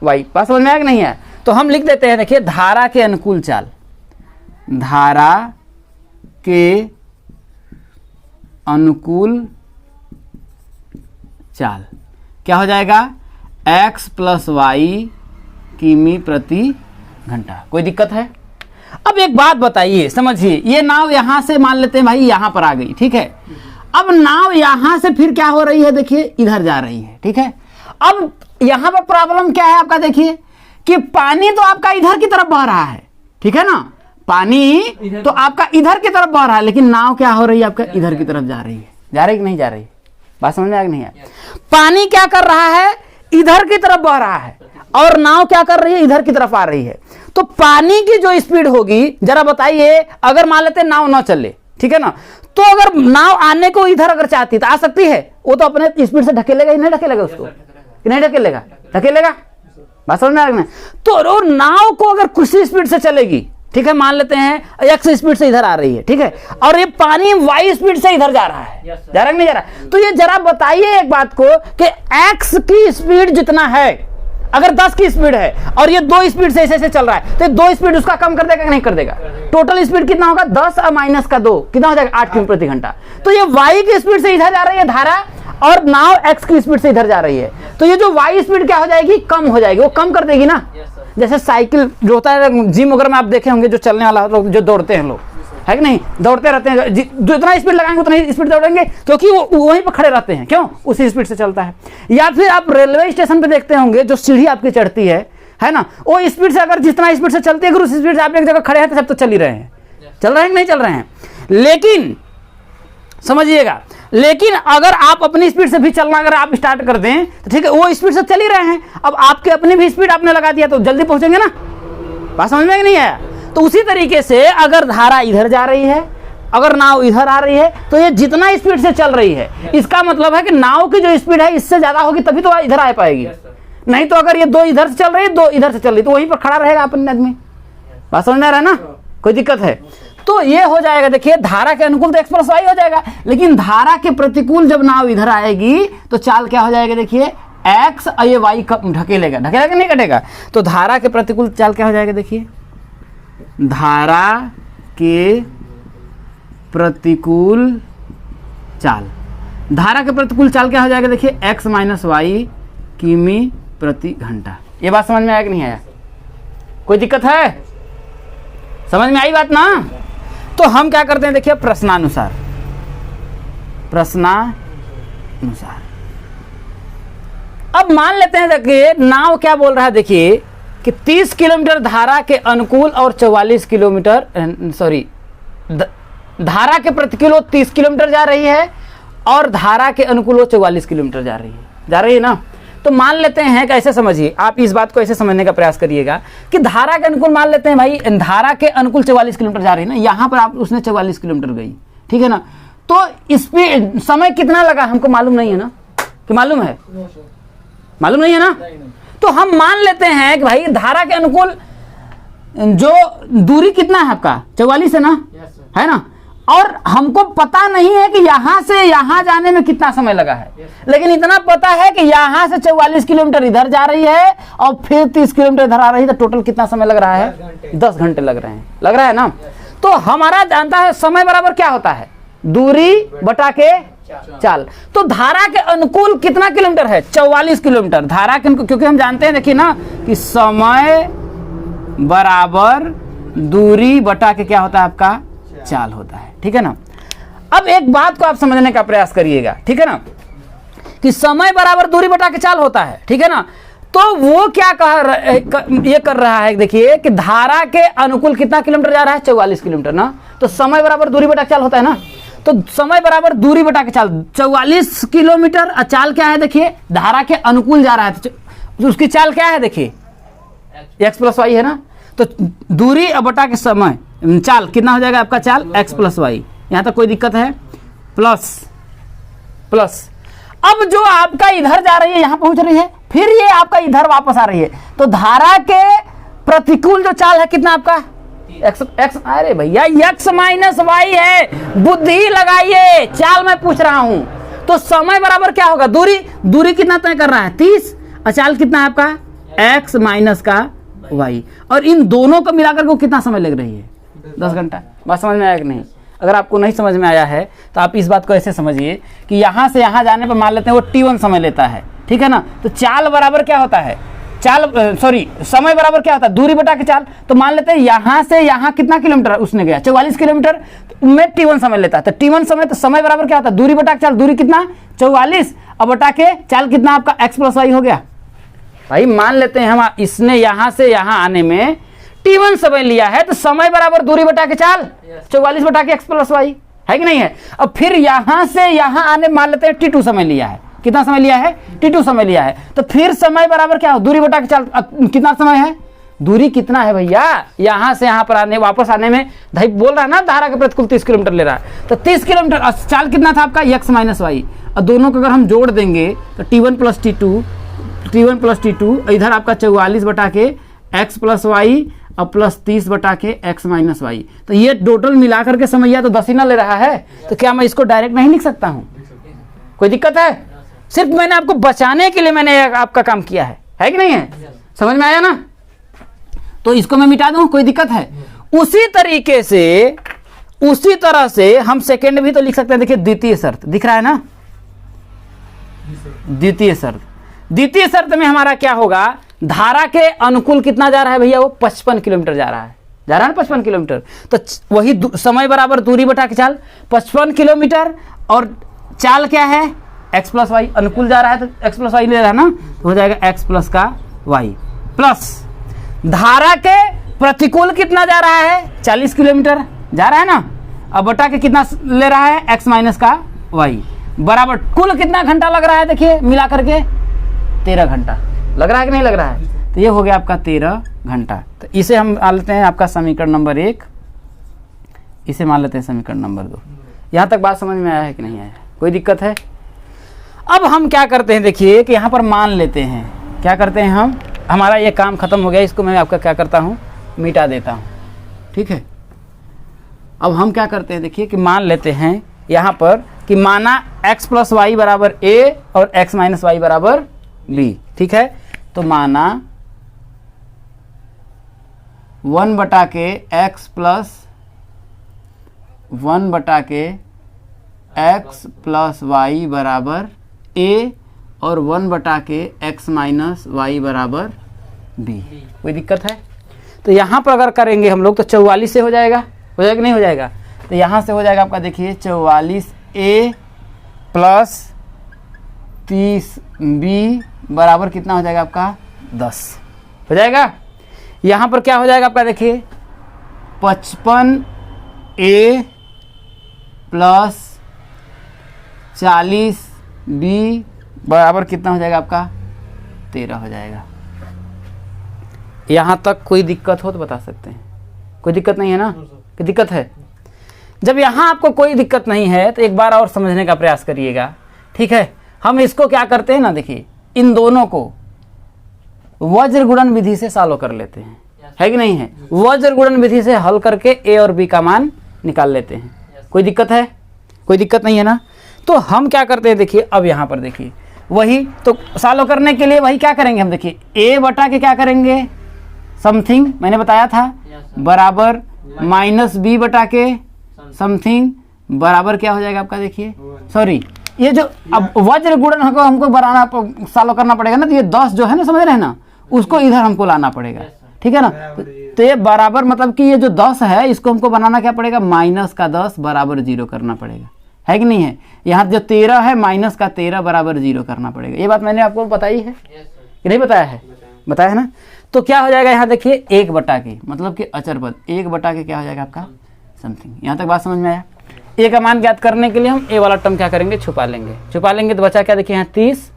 y। बात समझ में आया कि नहीं है? तो हम लिख देते हैं, देखिए धारा के अनुकूल चाल, धारा के अनुकूल चाल क्या हो जाएगा x प्लस वाई किमी प्रति घंटा। कोई दिक्कत है? अब एक बात बताइए, समझिए, ये नाव यहां से मान लेते हैं भाई यहां पर आ गई, ठीक है। अब नाव यहां से फिर क्या हो रही है, देखिए इधर जा रही है, ठीक है। अब यहां पर प्रॉब्लम क्या है आपका, देखिए कि पानी तो आपका इधर की तरफ बह रहा है, ठीक है ना, पानी तो आपका इधर की तरफ बह रहा है, लेकिन नाव क्या हो रही है आपका इधर की तरफ जा रही है। जा रही कि नहीं जा रही? बात समझ में आ गई नहीं है? पानी क्या कर रहा है, इधर की तरफ बह रहा है, और नाव क्या कर रही है, इधर की तरफ आ रही है। तो पानी की जो स्पीड होगी, जरा बताइए, अगर मान लेते नाव ना चले, ठीक है ना, तो अगर नाव आने को इधर अगर चाहती तो आ सकती है, वो तो अपने स्पीड से ढकेलेगा ही नहीं, ढकेलेगा उसको कि नहीं ढकेलेगा? ढकेलेगा। बात समझ में आ गई? तो नाव को अगर कुछ स्पीड से चलेगी, ठीक है, मान लेते हैं एक्स स्पीड से इधर आ रही है, ठीक है, और ये पानी वाई स्पीड से इधर जा रहा है, जा रहा है नहीं जा रहा? तो ये जरा बताइए एक बात को कि एक्स की स्पीड जितना है, अगर 10 की स्पीड है और ये 2 स्पीड से ऐसे चल रहा है, तो 2 स्पीड उसका कम कर देगा कि नहीं कर देगा? टोटल स्पीड कितना होगा, 10 और माइनस का 2 कितना हो जाएगा, 8 किमी प्रति घंटा। तो ये वाई की स्पीड से इधर जा रही है धारा, और नाव एक्स की स्पीड से इधर जा रही है, तो ये जो वाई स्पीड क्या हो जाएगी, कम हो जाएगी, वो कम कर देगी ना। जैसे साइकिल जो होता है, जिम वगैरह में आप देखे होंगे, जो चलने वाला लोग जो दौड़ते हैं लोग, है कि नहीं, दौड़ते रहते हैं, जितना स्पीड लगाएंगे उतना ही स्पीड दौड़ेंगे, क्योंकि वो वहीं पर खड़े रहते हैं, क्यों, उसी स्पीड से चलता है। या फिर आप रेलवे स्टेशन पे देखते होंगे, जो सीढ़ी आपकी चढ़ती है ना, वो स्पीड से अगर जितना स्पीड से चलती है, अगर उस स्पीड से आप एक जगह खड़े हैं तो सब तो चल ही रहे हैं, चल रहे हैं कि नहीं चल रहे हैं। लेकिन समझिएगा, लेकिन अगर आप अपनी स्पीड से भी चलना अगर आप स्टार्ट कर दें तो ठीक है, वो स्पीड से चल ही रहे हैं, अब आपके अपनी भी स्पीड आपने लगा दिया तो जल्दी पहुंचेंगे ना। बात समझ में नहीं आया? तो उसी तरीके से अगर धारा इधर जा रही है, अगर नाव इधर आ रही है, तो ये जितना स्पीड से चल रही है, इसका मतलब है कि नाव की जो स्पीड है इससे ज्यादा होगी, तभी तो इधर आ पाएगी। नहीं तो अगर ये 2 इधर से चल रही है, 2 इधर से चल रही, तो वहीं पर खड़ा रहेगा अपने आदमी। बात समझ में आ रहा है ना? कोई दिक्कत है? तो ये हो जाएगा, देखिए धारा के अनुकूल तो एक्स प्लस वाई हो जाएगा, लेकिन धारा के प्रतिकूल जब नाव इधर आएगी तो चाल क्या हो जाएगा, देखिए एक्स और ये वाई ढकेलेगा, ढकेलेगा कि नहीं घटेगा? तो धारा के प्रतिकूल चाल क्या हो जाएगा, देखिए धारा के प्रतिकूल चाल, धारा के प्रतिकूल चाल क्या हो जाएगा, देखिए एक्स माइनस वाई किमी प्रति घंटा। ये बात समझ में आया कि नहीं आया? कोई दिक्कत है? समझ में आई बात ना? तो हम क्या करते हैं, देखिए प्रश्नानुसार, प्रश्नानुसार अब मान लेते हैं, देखिए नाव क्या बोल रहा है, देखिए कि 30 किलोमीटर धारा के अनुकूल और 44 किलोमीटर, सॉरी, धारा के प्रतिकूल 30 किलोमीटर जा रही है और धारा के अनुकूल 44 किलोमीटर जा रही है ना। तो मान लेते हैं कि ऐसे समझिए, आप इस बात को ऐसे समझने का प्रयास करिएगा कि धारा के अनुकूल मान लेते हैं भाई, धारा के अनुकूल 44 किलोमीटर जा रही है ना, यहाँ पर आप उसने 44 किलोमीटर गई, ठीक है ना, तो स्पीड समय कितना लगा हमको मालूम नहीं है ना, कि मालूम है? मालूम नहीं है ना? तो हम मान लेते हैं कि भाई धारा के अनुकूल जो दूरी कितना है आपका, 44 है ना, है ना, और हमको पता नहीं है कि यहां से यहां जाने में कितना समय लगा है, लेकिन इतना पता है कि यहां से 44 किलोमीटर इधर जा रही है और फिर 30 किलोमीटर इधर आ रही है, तो टोटल कितना समय लग रहा है, 10 घंटे लग रहे हैं, लग रहा है ना। तो हमारा जानता है समय बराबर क्या होता है, दूरी बटा के चाल। तो धारा के अनुकूल कितना किलोमीटर है, 44 किलोमीटर धारा के, क्योंकि हम जानते हैं देखिए ना कि समय बराबर दूरी बटा के क्या होता है आपका, चाल होता है, ठीक है ना। अब एक बात को आप समझने का प्रयास करिएगा, ठीक है ना, कि समय बराबर दूरी बटा के चाल होता है, ठीक है ना। तो वो क्या ये कर रहा है, देखिए कि धारा के अनुकूल कितना किलोमीटर जा रहा है, 44 किलोमीटर ना, तो समय बराबर दूरी बटा के चाल होता है ना। तो समय बराबर दूरी बटा के चाल, 44 किलोमीटर, चाल क्या है, देखिए धारा के अनुकूल जा रहा है, तो उसकी चाल क्या है, देखिए एक्स प्लस वाई है ना। तो दूरी बटा के समय, चाल कितना हो जाएगा आपका, चाल एक्स प्लस वाई। यहां तक कोई दिक्कत है? प्लस प्लस, अब जो आपका इधर जा रही है यहां पहुंच रही है, फिर ये आपका इधर वापस आ रही है, तो धारा के प्रतिकूल जो चाल है कितना आपका, एक्स, अरे भैया एक्स माइनस वाई है, बुद्धि लगाइए, चाल मैं पूछ रहा हूं। तो समय बराबर क्या होगा, दूरी कितना तय कर रहा है 30, अचाल कितना है आपका x माइनस का y, और इन दोनों को मिलाकर को कितना समय लग रही है 10 घंटा। बात समझ में आया कि नहीं? अगर आपको नहीं समझ में आया है तो आप इस बात को ऐसे समझिए कि यहाँ से यहाँ जाने पर मान लेते हैं वो t1 समय लेता है, ठीक है ना। तो चाल बराबर क्या होता है, समय बराबर क्या होता है, दूरी बटा के चाल। तो मान लेते हैं यहाँ से यहाँ कितना किलोमीटर उसने गया 44 किलोमीटर में t1 समय लेता है। तो t1 समय, तो समय बराबर क्या होता है, दूरी बटा के चाल। दूरी कितना 44 और बटा के चाल कितना आपका x प्लस वाई हो गया। भाई मान लेते हैं हम इसने यहाँ से यहाँ आने में t1 समय लिया है, तो समय बराबर दूरी बटा के चाल 44 बटा के x प्लस वाई, है कि नहीं है। अब फिर यहाँ से यहाँ आने मान लेते हैं t2 समय लिया है, कितना समय लिया है t2 समय लिया है। तो फिर समय बराबर क्या हो, दूरी बटा के चाल। कितना समय है, दूरी कितना है भैया, यहाँ से यहाँ पर आने वापस आने में भाई बोल रहा है ना धारा के प्रतिकूल 30 किलोमीटर ले रहा है। तो 30 किलोमीटर चाल कितना था आपका x माइनस वाई, और दोनों को अगर हम जोड़ देंगे तो t1 प्लस t2 इधर आपका 44 बटा के x प्लस वाई और प्लस 30 बटा के x माइनस वाई। तो ये टोटल मिलाकर के समैया तो 10 ही ना ले रहा है, तो क्या मैं इसको डायरेक्ट नहीं लिख सकता हूँ? कोई दिक्कत है? सिर्फ मैंने आपको बचाने के लिए मैंने आपका काम किया है कि नहीं है? समझ में आया ना? तो इसको मैं मिटा दूं, कोई दिक्कत है? उसी तरीके से उसी तरह से हम सेकेंड भी तो लिख सकते हैं। देखिए द्वितीय शर्त दिख रहा है ना, द्वितीय शर्त में हमारा क्या होगा, धारा के अनुकूल कितना जा रहा है भैया, वो 55 किलोमीटर जा रहा है ना 55 किलोमीटर। तो वही समय बराबर दूरी बटा के चाल 55 किलोमीटर, और चाल क्या है x प्लस वाई, अनुकूल जा रहा है तो x प्लस वाई ले रहा है ना, तो हो जाएगा x प्लस का y, प्लस धारा के प्रतिकूल कितना जा रहा है 40 किलोमीटर जा रहा है ना, अब बटा के कितना ले रहा है x माइनस का y, बराबर कुल कितना घंटा लग रहा है, देखिए मिला करके 13 घंटा लग रहा है कि नहीं लग रहा है। तो ये हो गया आपका 13 घंटा। तो इसे हम मान लेते हैं आपका समीकरण नंबर 1, इसे मान लेते हैं समीकरण नंबर 2। यहाँ तक बात समझ में आया है कि नहीं आया, कोई दिक्कत है? अब हम क्या करते हैं, देखिए कि यहाँ पर मान लेते हैं, क्या करते हैं हम, हमारा ये काम खत्म हो गया, इसको मैं आपका क्या करता हूँ मिटा देता हूँ, ठीक है। अब हम क्या करते हैं, देखिए कि मान लेते हैं यहाँ पर कि माना x प्लस वाई बराबर a और x माइनस वाई बराबर b, ठीक है। तो माना 1 बटा के x प्लस 1 बटा के x प्लस वाई बराबर a और 1 बटा के x माइनस वाई बराबर b, कोई दिक्कत है? तो यहाँ पर अगर करेंगे हम लोग तो 44 से हो जाएगा कि नहीं हो जाएगा? तो यहाँ से हो जाएगा आपका, देखिए 44a प्लस 30b बराबर कितना हो जाएगा आपका 10 हो जाएगा। यहाँ पर क्या हो जाएगा आपका, देखिए 55a प्लस 40b बराबर कितना हो जाएगा आपका 13 हो जाएगा। यहाँ तक कोई दिक्कत हो तो बता सकते हैं, कोई दिक्कत नहीं है ना? कोई दिक्कत है? जब यहाँ आपको कोई दिक्कत नहीं है तो एक बार और समझने का प्रयास करिएगा, ठीक है। हम इसको क्या करते हैं ना, देखिए इन दोनों को वज्र गुणन विधि से सॉल्व कर लेते हैं, है कि नहीं है? वज्र गुणन विधि से हल करके a और b का मान निकाल लेते हैं। कोई दिक्कत है? कोई दिक्कत नहीं है ना? तो हम क्या करते हैं, देखिए अब यहाँ पर देखिए वही तो सॉल्व करने के लिए वही क्या करेंगे हम, देखिए a बटा के क्या करेंगे समथिंग, मैंने बताया था, बराबर माइनस b बटा के समथिंग बराबर क्या हो जाएगा आपका, देखिए सॉरी ये जो अब वज्र गुणन हमको बनाना सॉल्व करना पड़ेगा ना, तो ये 10 जो है ना, समझ रहे हैं ना, उसको इधर हमको लाना पड़ेगा, ठीक है ना। तो ये बराबर मतलब कि ये जो 10 है इसको हमको बनाना क्या पड़ेगा, माइनस का 10 बराबर 0 करना पड़ेगा, है कि नहीं है? यहाँ जो 13 है माइनस का 13 बराबर 0 करना पड़ेगा। ये बात मैंने आपको बताई है कि नहीं बताया है? बताया है ना। तो क्या हो जाएगा यहाँ देखिए 1 बटा के मतलब कि अचर पद 1 बटा के क्या हो जाएगा आपका समथिंग। यहाँ तक बात समझ में आया? ए का मान ज्ञात करने के लिए हम ए वाला टर्म क्या करेंगे, छुपा लेंगे तो बचा क्या, देखिए यहाँ 30,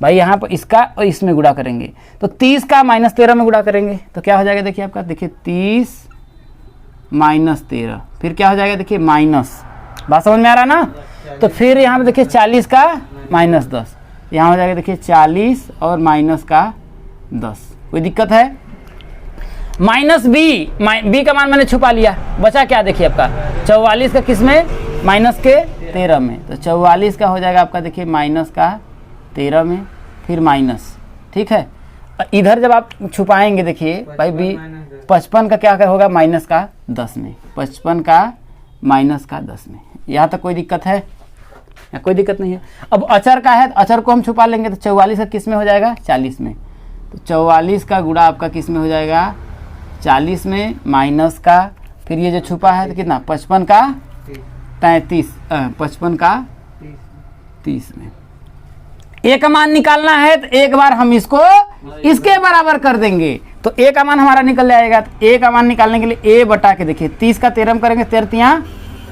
भाई यहाँ पर इसका और इसमें गुणा करेंगे तो 30 का माइनस 13 में गुणा करेंगे तो क्या हो जाएगा, देखिए आपका, देखिए 30 माइनस 13 फिर क्या हो जाएगा, देखिए माइनस, बात समझ में आ रहा ना। तो फिर यहाँ पे देखिए 40 का माइनस 10, यहाँ हो जाएगा देखिए 40 और माइनस का 10। कोई दिक्कत है? माइनस बी का मान मैंने छुपा लिया, बचा क्या, देखिए आपका 44 का किस में, माइनस के 13 में, तो 44 का हो जाएगा आपका देखिए माइनस का 13 में, फिर माइनस, ठीक है। इधर जब आप छुपाएंगे देखिए भाई भी 55 का क्या होगा माइनस का 10 में, 55 का माइनस का 10 में। यहाँ तक कोई दिक्कत है या कोई दिक्कत नहीं है। अब अचर का है, तो अचर को हम छुपा लेंगे, तो 44 का किस में हो जाएगा 40 में, तो 44 का गुणा आपका किस में हो जाएगा 40 में, माइनस का फिर ये जो छुपा है तो कितना 55 का 33, 55 का 30 में। ए का मान निकालना है तो एक बार हम इसको इसके बराबर कर देंगे, तो ए का मान हमारा निकल जाएगा। तो ए का मान निकालने के लिए ए बटा के देखिए 30 का 13 करेंगे, 13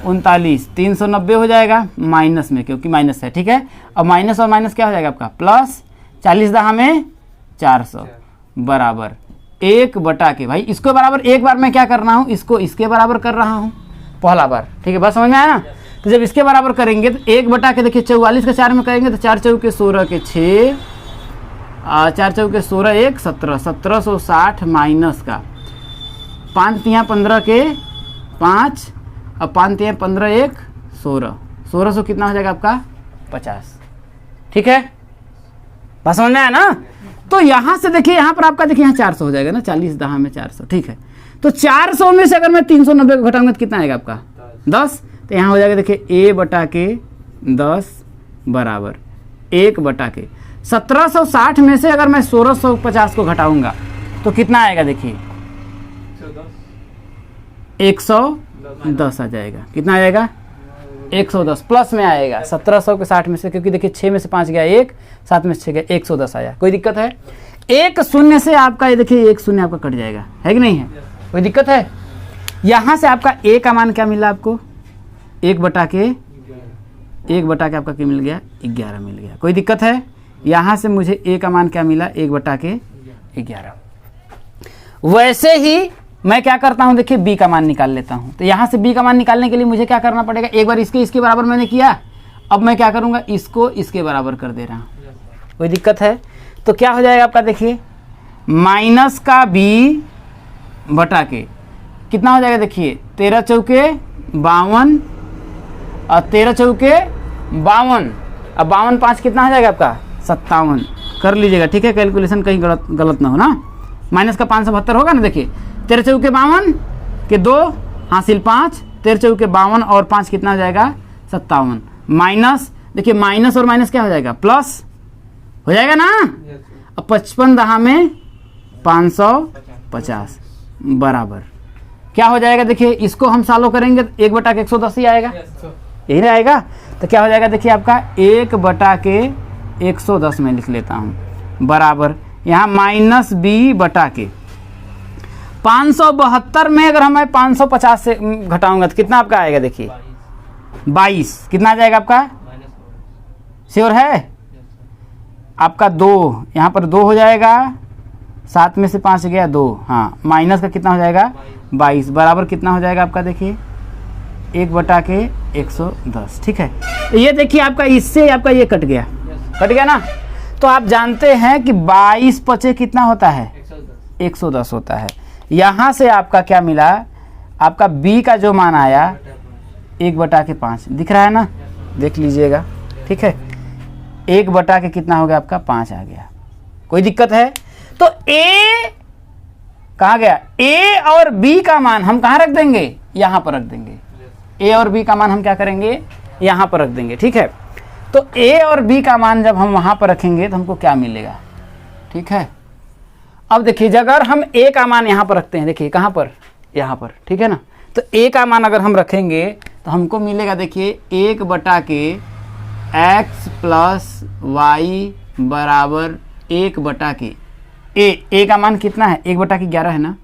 39, 390 हो जाएगा माइनस में, क्योंकि माइनस है, ठीक है। अब माइनस और माइनस क्या हो जाएगा आपका प्लस, 40 दहा में 400 बराबर 1 बटा के, भाई इसको बराबर एक बार मैं क्या कर रहा हूँ, इसको इसके बराबर कर रहा हूँ पहला बार, ठीक है, बस समझ में आया ना। तो जब इसके बराबर करेंगे तो 1 बटा के देखिए 44 का 4 में करेंगे तो 4 चौके 16 के 6, 4 चौके 16 1 17, 1760 माइनस का 5 तिया 15 के 5, अब 5 तिया 15 1 16, 1600 कितना हो जाएगा आपका 50, ठीक है, बस समझ में आया ना। तो यहाँ से देखिए यहाँ पर आपका देखिए यहाँ 400 हो जाएगा ना, 40 दहा में 400, ठीक है। तो 400 में से अगर मैं 390 को घटाऊंगा तो कितना आएगा आपका 10, तो यहाँ हो जाएगा देखिए ए बटा के 10 बराबर 1 बटा के 1760 में से अगर मैं 1650 को घटाऊंगा तो कितना आएगा देखिए 110 आ जाएगा, कितना आ जाएगा 110 प्लस में आएगा 1700 के 60 में से, क्योंकि देखिए 6 में से 5 गया 1, 7 में से 6 गया 110 आया। कोई दिक्कत है? एक शून्य से आपका ये देखिए एक शून्य आपका कट जाएगा, है कि नहीं है? कोई दिक्कत है? यहाँ से आपका ए का मान क्या मिला आपको 1 बटा के आपका क्या मिल गया 11 मिल गया। कोई दिक्कत है? यहाँ से मुझे ए का मान क्या मिला 1 बटा के 11। वैसे ही मैं क्या करता हूँ देखिए बी का मान निकाल लेता हूँ। तो यहाँ से बी का मान निकालने के लिए मुझे क्या करना पड़ेगा, एक बार इसके बराबर मैंने किया, अब मैं क्या करूँगा इसको इसके बराबर कर दे रहा हूँ। कोई दिक्कत है? तो क्या हो जाएगा आपका देखिए माइनस का बी बटा के कितना हो जाएगा देखिए 13 चौके 52 और 13 चौके 52, अब 52 5 कितना हो जाएगा आपका 57 कर लीजिएगा, ठीक है, कैलकुलेशन कहीं गलत ना हो ना। माइनस का 572 होगा ना, देखिए 13 चौके 52 के 2 हासिल 5, 13 चौके 52 और 5 कितना हो जाएगा 57, माइनस देखिए माइनस और माइनस क्या हो जाएगा प्लस हो जाएगा ना। अब 55 दहा में 550 बराबर क्या हो जाएगा देखिए, इसको हम सॉल्व करेंगे तो 1 बटा के 110 ही आएगा, यही आएगा। तो क्या हो जाएगा देखिए आपका 1 बटा के 110 में लिख लेता हूँ बराबर यहाँ माइनस बी बटा के 572 में अगर हमें 550 से घटाऊंगा तो कितना आपका आएगा देखिए 22, कितना आ जाएगा आपका श्योर है आपका 2, यहाँ पर 2 हो जाएगा, 7 में से 5 गया 2, हाँ माइनस का कितना हो जाएगा 22 बराबर कितना हो जाएगा आपका देखिए 1 बटा के 110, ठीक है। तो ये देखिए आपका इससे आपका ये कट गया ना। तो आप जानते हैं कि 22 पचे कितना होता है 110 होता है। यहाँ से आपका क्या मिला आपका b का जो मान आया 1 बटा के 5 दिख रहा है ना, देख लीजिएगा, ठीक है। 1 बटा के कितना हो गया आपका 5 आ गया। कोई दिक्कत है? तो a कहाँ गया, a और b का मान हम कहाँ रख देंगे, यहाँ पर रख देंगे। a और b का मान हम क्या करेंगे यहाँ पर रख देंगे, ठीक है। तो a और b का मान जब हम वहाँ पर रखेंगे तो हमको क्या मिलेगा, ठीक है। अब देखिए अगर हम a का मान यहाँ पर रखते हैं, देखिए कहाँ पर यहाँ पर, ठीक है ना। तो a का मान अगर हम रखेंगे तो हमको मिलेगा देखिए 1 बटा के x प्लस वाई बराबर 1 बटा के a का मान कितना है 1 बटा के 11 है ना,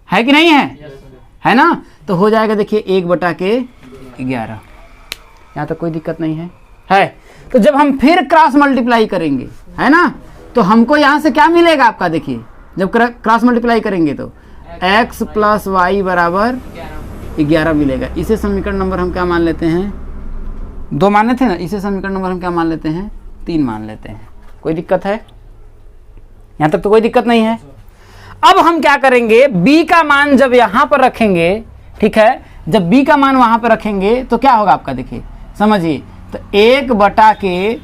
है कि नहीं है? है ना। तो हो जाएगा देखिए 1 बटा के 11, यहाँ तक कोई दिक्कत नहीं है। तो जब हम फिर क्रॉस मल्टीप्लाई करेंगे है ना, तो हमको यहाँ से क्या मिलेगा आपका देखिए जब क्रॉस मल्टीप्लाई करेंगे तो x प्लस वाई बराबर 11 मिलेगा। इसे समीकरण नंबर हम क्या मान लेते हैं 2 माने थे ना, इसे समीकरण नंबर हम क्या मान लेते हैं 3 मान लेते हैं। कोई दिक्कत है? यहाँ तक तो कोई दिक्कत नहीं है। अब हम क्या करेंगे b का मान जब यहाँ पर रखेंगे, ठीक है, जब b का मान वहाँ पर रखेंगे तो क्या होगा आपका देखिए समझिए, तो 1/के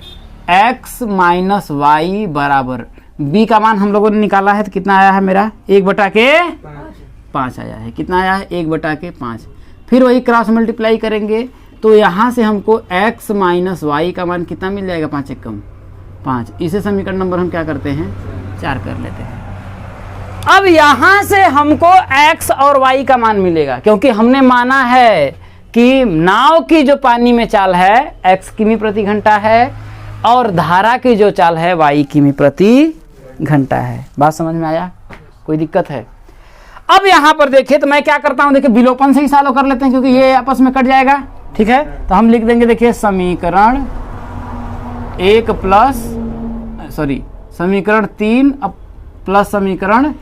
x माइनस वाई बराबर b का मान हम लोगों ने निकाला है, तो कितना आया है मेरा 1/के 5 आया है। कितना आया है 1/के 5। फिर वही क्रॉस मल्टीप्लाई करेंगे तो यहाँ से हमको x माइनस वाई का मान कितना मिल जाएगा, 5 एक कम 5। इसे समीकरण नंबर हम क्या करते हैं 4 कर लेते हैं। अब यहाँ से हमको x और y का मान मिलेगा, क्योंकि हमने माना है कि नाव की जो पानी में चाल है x किमी प्रति घंटा है और धारा की जो चाल है y किमी प्रति घंटा है। बात समझ में आया, कोई दिक्कत है? अब यहाँ पर देखिए तो मैं क्या करता हूँ, देखिए विलोपन से ही सॉल्व कर लेते हैं क्योंकि ये आपस में कट जाएगा। ठीक है, तो हम लिख देंगे, देखिए समीकरण 1 प्लस समीकरण 3 प्लस समीकरण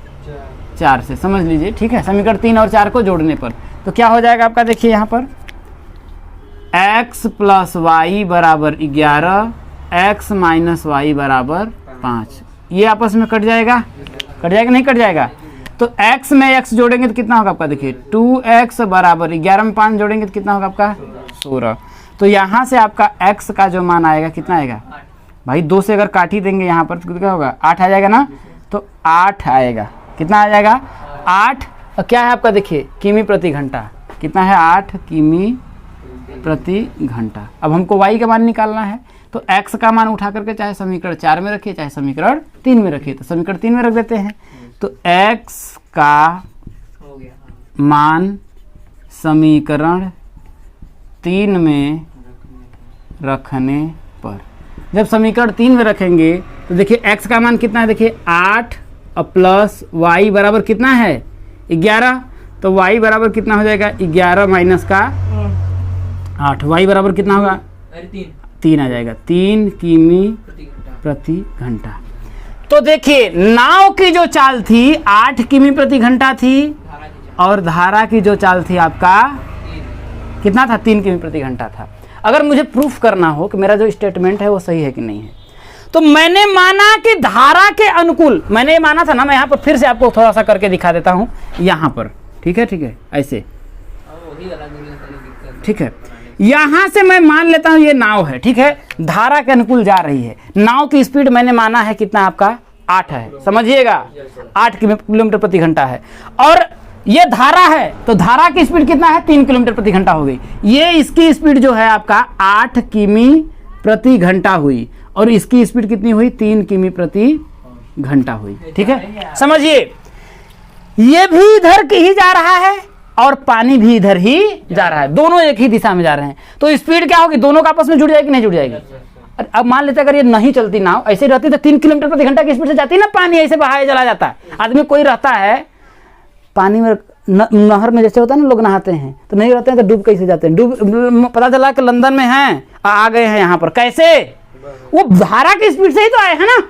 4 से समझ लीजिए। ठीक है, समीकरण 3 और 4 को जोड़ने पर तो क्या हो जाएगा आपका, देखिए यहाँ पर x प्लस वाई बराबर 11, x माइनस वाई बराबर 5। ये आपस में कट जाएगा, नहीं कट जाएगा? तो x में x जोड़ेंगे तो कितना होगा आपका, देखिए 2x बराबर 11 में 5 जोड़ेंगे तो कितना होगा आपका 16। तो यहाँ से आपका x का जो मान आएगा कितना आएगा भाई, 2 से अगर काट ही देंगे यहाँ पर तो क्या होगा 8 आ जाएगा ना, तो 8 आएगा। कितना आ जाएगा 8। और क्या है आपका, देखिए किमी प्रति घंटा कितना है 8 किमी प्रति घंटा। अब हमको y का मान निकालना है, तो x का मान उठा करके चाहे समीकरण 4 में रखिए चाहे समीकरण 3 में रखिए, तो समीकरण 3 में रख देते हैं। तो x का हो गया। मान समीकरण 3 में रखने पर, जब समीकरण 3 में रखेंगे तो देखिए x का मान कितना है, देखिए 8 प्लस y बराबर कितना है 11, तो y बराबर कितना हो जाएगा 11 माइनस का 8, y बराबर कितना होगा, अरे 3 आ जाएगा, 3 किमी प्रति घंटा। तो देखिए नाव की जो चाल थी 8 किमी प्रति घंटा थी और धारा की जो चाल थी आपका कितना था, 3 किमी प्रति घंटा था। अगर मुझे प्रूफ करना हो कि मेरा जो स्टेटमेंट है वो सही है कि नहीं है, तो मैंने माना कि धारा के अनुकूल, मैंने माना था ना, मैं यहाँ पर फिर से आपको थोड़ा सा करके दिखा देता हूँ यहाँ पर। ठीक है, ऐसे ठीक है, यहाँ से मैं मान लेता हूँ ये नाव है। ठीक है, धारा के अनुकूल जा रही है, नाव की स्पीड मैंने माना है कितना आपका 8 है, समझिएगा 8 किलोमीटर प्रति घंटा है, और ये धारा है तो धारा की स्पीड कितना है 3 किलोमीटर प्रति घंटा हो गई। ये इसकी स्पीड जो है आपका 8 किमी प्रति घंटा हुई और इसकी स्पीड कितनी हुई 3 किमी प्रति घंटा हुई। ठीक है, समझिए ये भी इधर की ही जा रहा है और पानी भी इधर ही जा रहा है, दोनों एक ही दिशा में जा रहे हैं, तो स्पीड क्या होगी, दोनों का आपस में जुड़ जाएगी नहीं जुड़ जाएगी। अब मान लेते अगर ये नहीं चलती नाव, ऐसे रहती तो 3 किलोमीटर प्रति घंटा की स्पीड से जाती ना, पानी ऐसे बहाया चला जाता है। आदमी कोई रहता है पानी में, नहर में जैसे होता है ना, लोग नहाते हैं तो नहीं रहते हैं तो डूब कैसे जाते हैं, डूब पता चला कि लंदन में हैं आ गए हैं यहाँ पर, कैसे, वो धारा की स्पीड से ही तो आए हैं ना,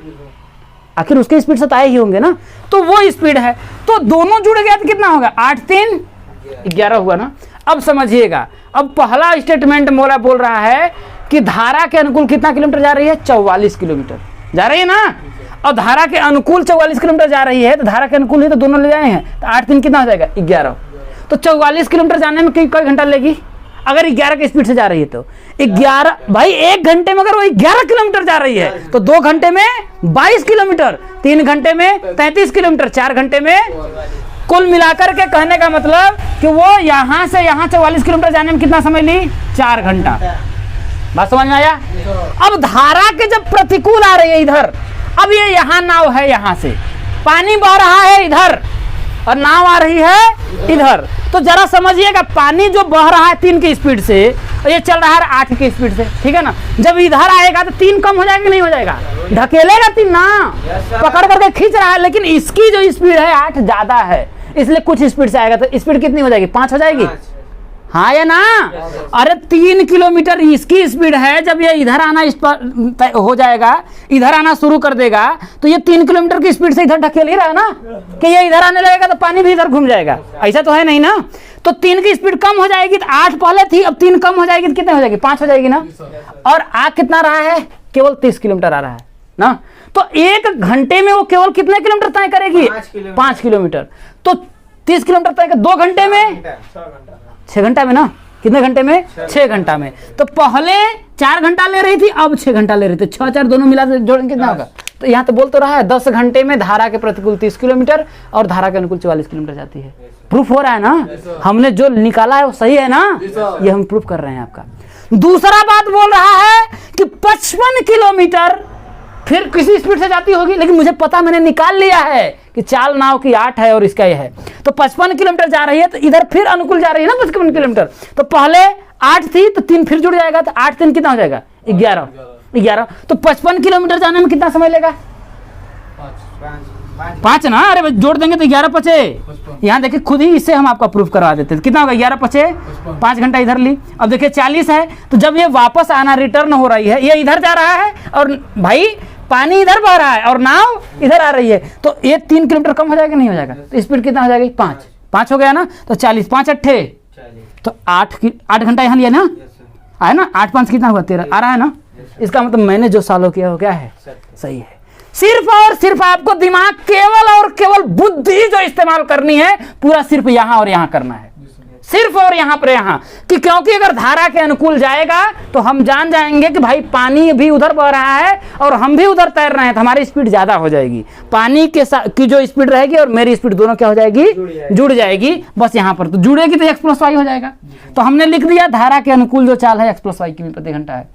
आखिर उसकी स्पीड से तो आए ही होंगे ना, तो वो स्पीड है, तो दोनों जुड़ गया तो कितना होगा 8 3 11 हुआ ना। अब समझिएगा, अब पहला स्टेटमेंट मोला बोल रहा है कि धारा के अनुकूल कितना किलोमीटर जा रही है, 44 किलोमीटर जा रही है ना, और धारा के अनुकूल 44 किलोमीटर जा रही है, तो धारा के अनुकूल ही तो दोनों ले जाए हैं, तो 8 3 कितना हो जाएगा 11, तो 44 किलोमीटर जाने में कई घंटा लेगी, अगर 11 की स्पीड से जा रही है तो 11 भाई, 1 घंटे में अगर वो 11 किलोमीटर जा रही है तो 2 घंटे में 22 किलोमीटर, 3 घंटे में 33 किलोमीटर, 4 घंटे में, कुल मिलाकर के कहने का मतलब कि वो यहाँ से यहाँ 44 किलोमीटर जाने में कितना समय ली, 4 घंटा। बात समझ में आया? अब धारा के जब प्रतिकूल आ रही है इधर, अब ये यहाँ नाव है, यहाँ से पानी बह रहा है इधर और नाव आ रही है इधर, तो जरा समझिएगा पानी जो बह रहा है 3 की स्पीड से और ये चल रहा है 8 की स्पीड से, ठीक है ना, जब इधर आएगा तो 3 कम हो जाएगा कि नहीं हो जाएगा, ढकेलेगा 3 ना, पकड़ करके खींच रहा है, लेकिन इसकी जो स्पीड है 8 ज्यादा है, इसलिए कुछ स्पीड से आएगा तो स्पीड कितनी हो जाएगी, 5 हो जाएगी, हाँ या ना। अरे 3 किलोमीटर इसकी स्पीड है, जब ये इधर आना इस पर हो जाएगा, इधर आना शुरू कर देगा तो ये 3 किलोमीटर की स्पीड से इधर ढकेल ही रहा है ना, कि ये इधर आने लगेगा तो पानी भी इधर घूम जाएगा, ऐसा तो है नहीं ना, तो 3 की स्पीड कम हो जाएगी, तो 8 पहले थी, अब 3 कम हो जाएगी तो कितने हो जाएगी, 5 हो जाएगी ना, और आ कितना रहा है, केवल 30 किलोमीटर आ रहा है ना, तो 1 घंटे में वो केवल कितने किलोमीटर तय करेगी, 5 किलोमीटर, तो 30 किलोमीटर तय कर 2 घंटे में, 6 घंटा में ना, कितने घंटे में? 6 घंटा में। तो पहले 4 घंटा ले रही थी, अब 6 घंटा ले रही थी। 6 4 दोनों मिला जोड़ेंगे कितना होगा? तो यहाँ तो बोल तो रहा है 10 घंटे में धारा के प्रतिकूल 30 किलोमीटर और धारा के अनुकूल 44 किलोमीटर जाती है। प्रूफ हो रहा है ना? हमने जो निकाला है वो सही है ना? ये हम प्रूफ कर रहे हैं आपका। दूसरा बात बोल रहा है कि 55 किलोमीटर फिर किसी स्पीड से जाती होगी, लेकिन मुझे पता, मैंने निकाल लिया है कि चाल नाव की 8 है और इसका ये है। तो 55 किलोमीटर जा रही है, तो इधर फिर अनुकूल जा रही है ना 55 किलोमीटर। तो पहले 8 थी तो 3 फिर जुड़ जाएगा, तो 8 3 कितना हो जाएगा? 11। तो 55 किलोमीटर जाने में कितना समय लेगा? 5 ना? अरे जोड़ देंगे तो 11 पचे। यहाँ देखिए खुद ही इससे हम आपका प्रूफ करवा देते हैं। कितना होगा? 11 पचे 5 घंटा इधर ली। अब देखिए 40 है, तो जब ये वापस आना रिटर्न हो रही है, ये इधर जा रहा है और भाई पानी इधर बह रहा है और नाव इधर आ रही है, तो ये 3 किलोमीटर कम हो जाएगा नहीं हो जाएगा? तो स्पीड कितना हो जाएगी? 5 हो गया ना? तो 40 5 8 तो 8 घंटा यहाँ लिया ना? आया ना? 8 5 कितना हुआ? 13 आ रहा है ना? इसका मतलब मैंने जो सॉल्व किया वो क्या है? सही है। सिर्फ और सिर्फ आपको दिमाग केवल और केवल बुद्धि जो इस्तेमाल करनी है, पूरा सिर्फ यहाँ और यहाँ करना है, सिर्फ और यहाँ पर यहाँ कि क्योंकि अगर धारा के अनुकूल जाएगा तो हम जान जाएंगे कि भाई पानी भी उधर बह रहा है और हम भी उधर तैर रहे हैं, तो हमारी स्पीड ज्यादा हो जाएगी। पानी के की जो स्पीड रहेगी और मेरी स्पीड दोनों क्या हो जाएगी? जुड़ जाएगी। बस यहाँ पर तो जुड़ेगी तो x + y हो जाएगा। तो हमने लिख दिया धारा के अनुकूल जो चाल है x + y किमी प्रति घंटा है।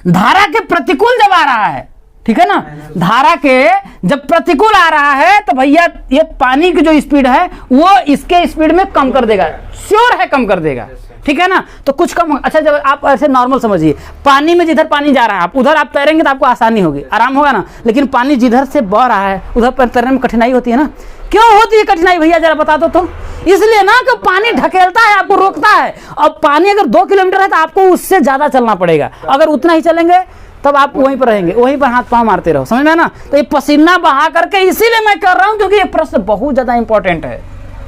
धारा के प्रतिकूल जब आ रहा है, ठीक है ना, धारा के जब प्रतिकूल आ रहा है तो भैया ये पानी की जो स्पीड है वो इसके स्पीड में कम कर देगा, श्योर है कम कर देगा, ठीक है ना। तो कुछ कम, अच्छा जब आप ऐसे नॉर्मल समझिए, पानी में जिधर पानी जा रहा है आप उधर आप तैरेंगे तो आपको आसानी होगी, आराम होगा ना। लेकिन पानी जिधर से बह रहा है उधर पर तैरने में कठिनाई होती है ना। क्यों होती है कठिनाई भैया, जरा बता दो तो। इसलिए ना कि पानी ढकेलता है, आपको रोकता है। और पानी अगर 2 किलोमीटर है तो आपको उससे ज्यादा चलना पड़ेगा। अगर उतना ही चलेंगे तब आप वहीं पर रहेंगे, वहीं पर हाथ पांव मारते रहो, समझ में ना। तो ये पसीना बहा करके इसीलिए मैं कर रहा हूं क्योंकि ये प्रश्न बहुत ज्यादा इंपॉर्टेंट है,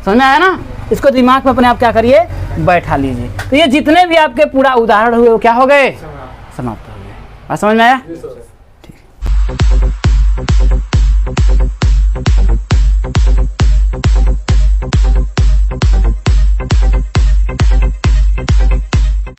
समझ में आया ना। इसको दिमाग में अपने आप क्या करिए, बैठा लीजिए। तो ये जितने भी आपके पूरा उदाहरण हुए वो क्या हो गए, समाप्त हो गए। समझ में आया? ठीक।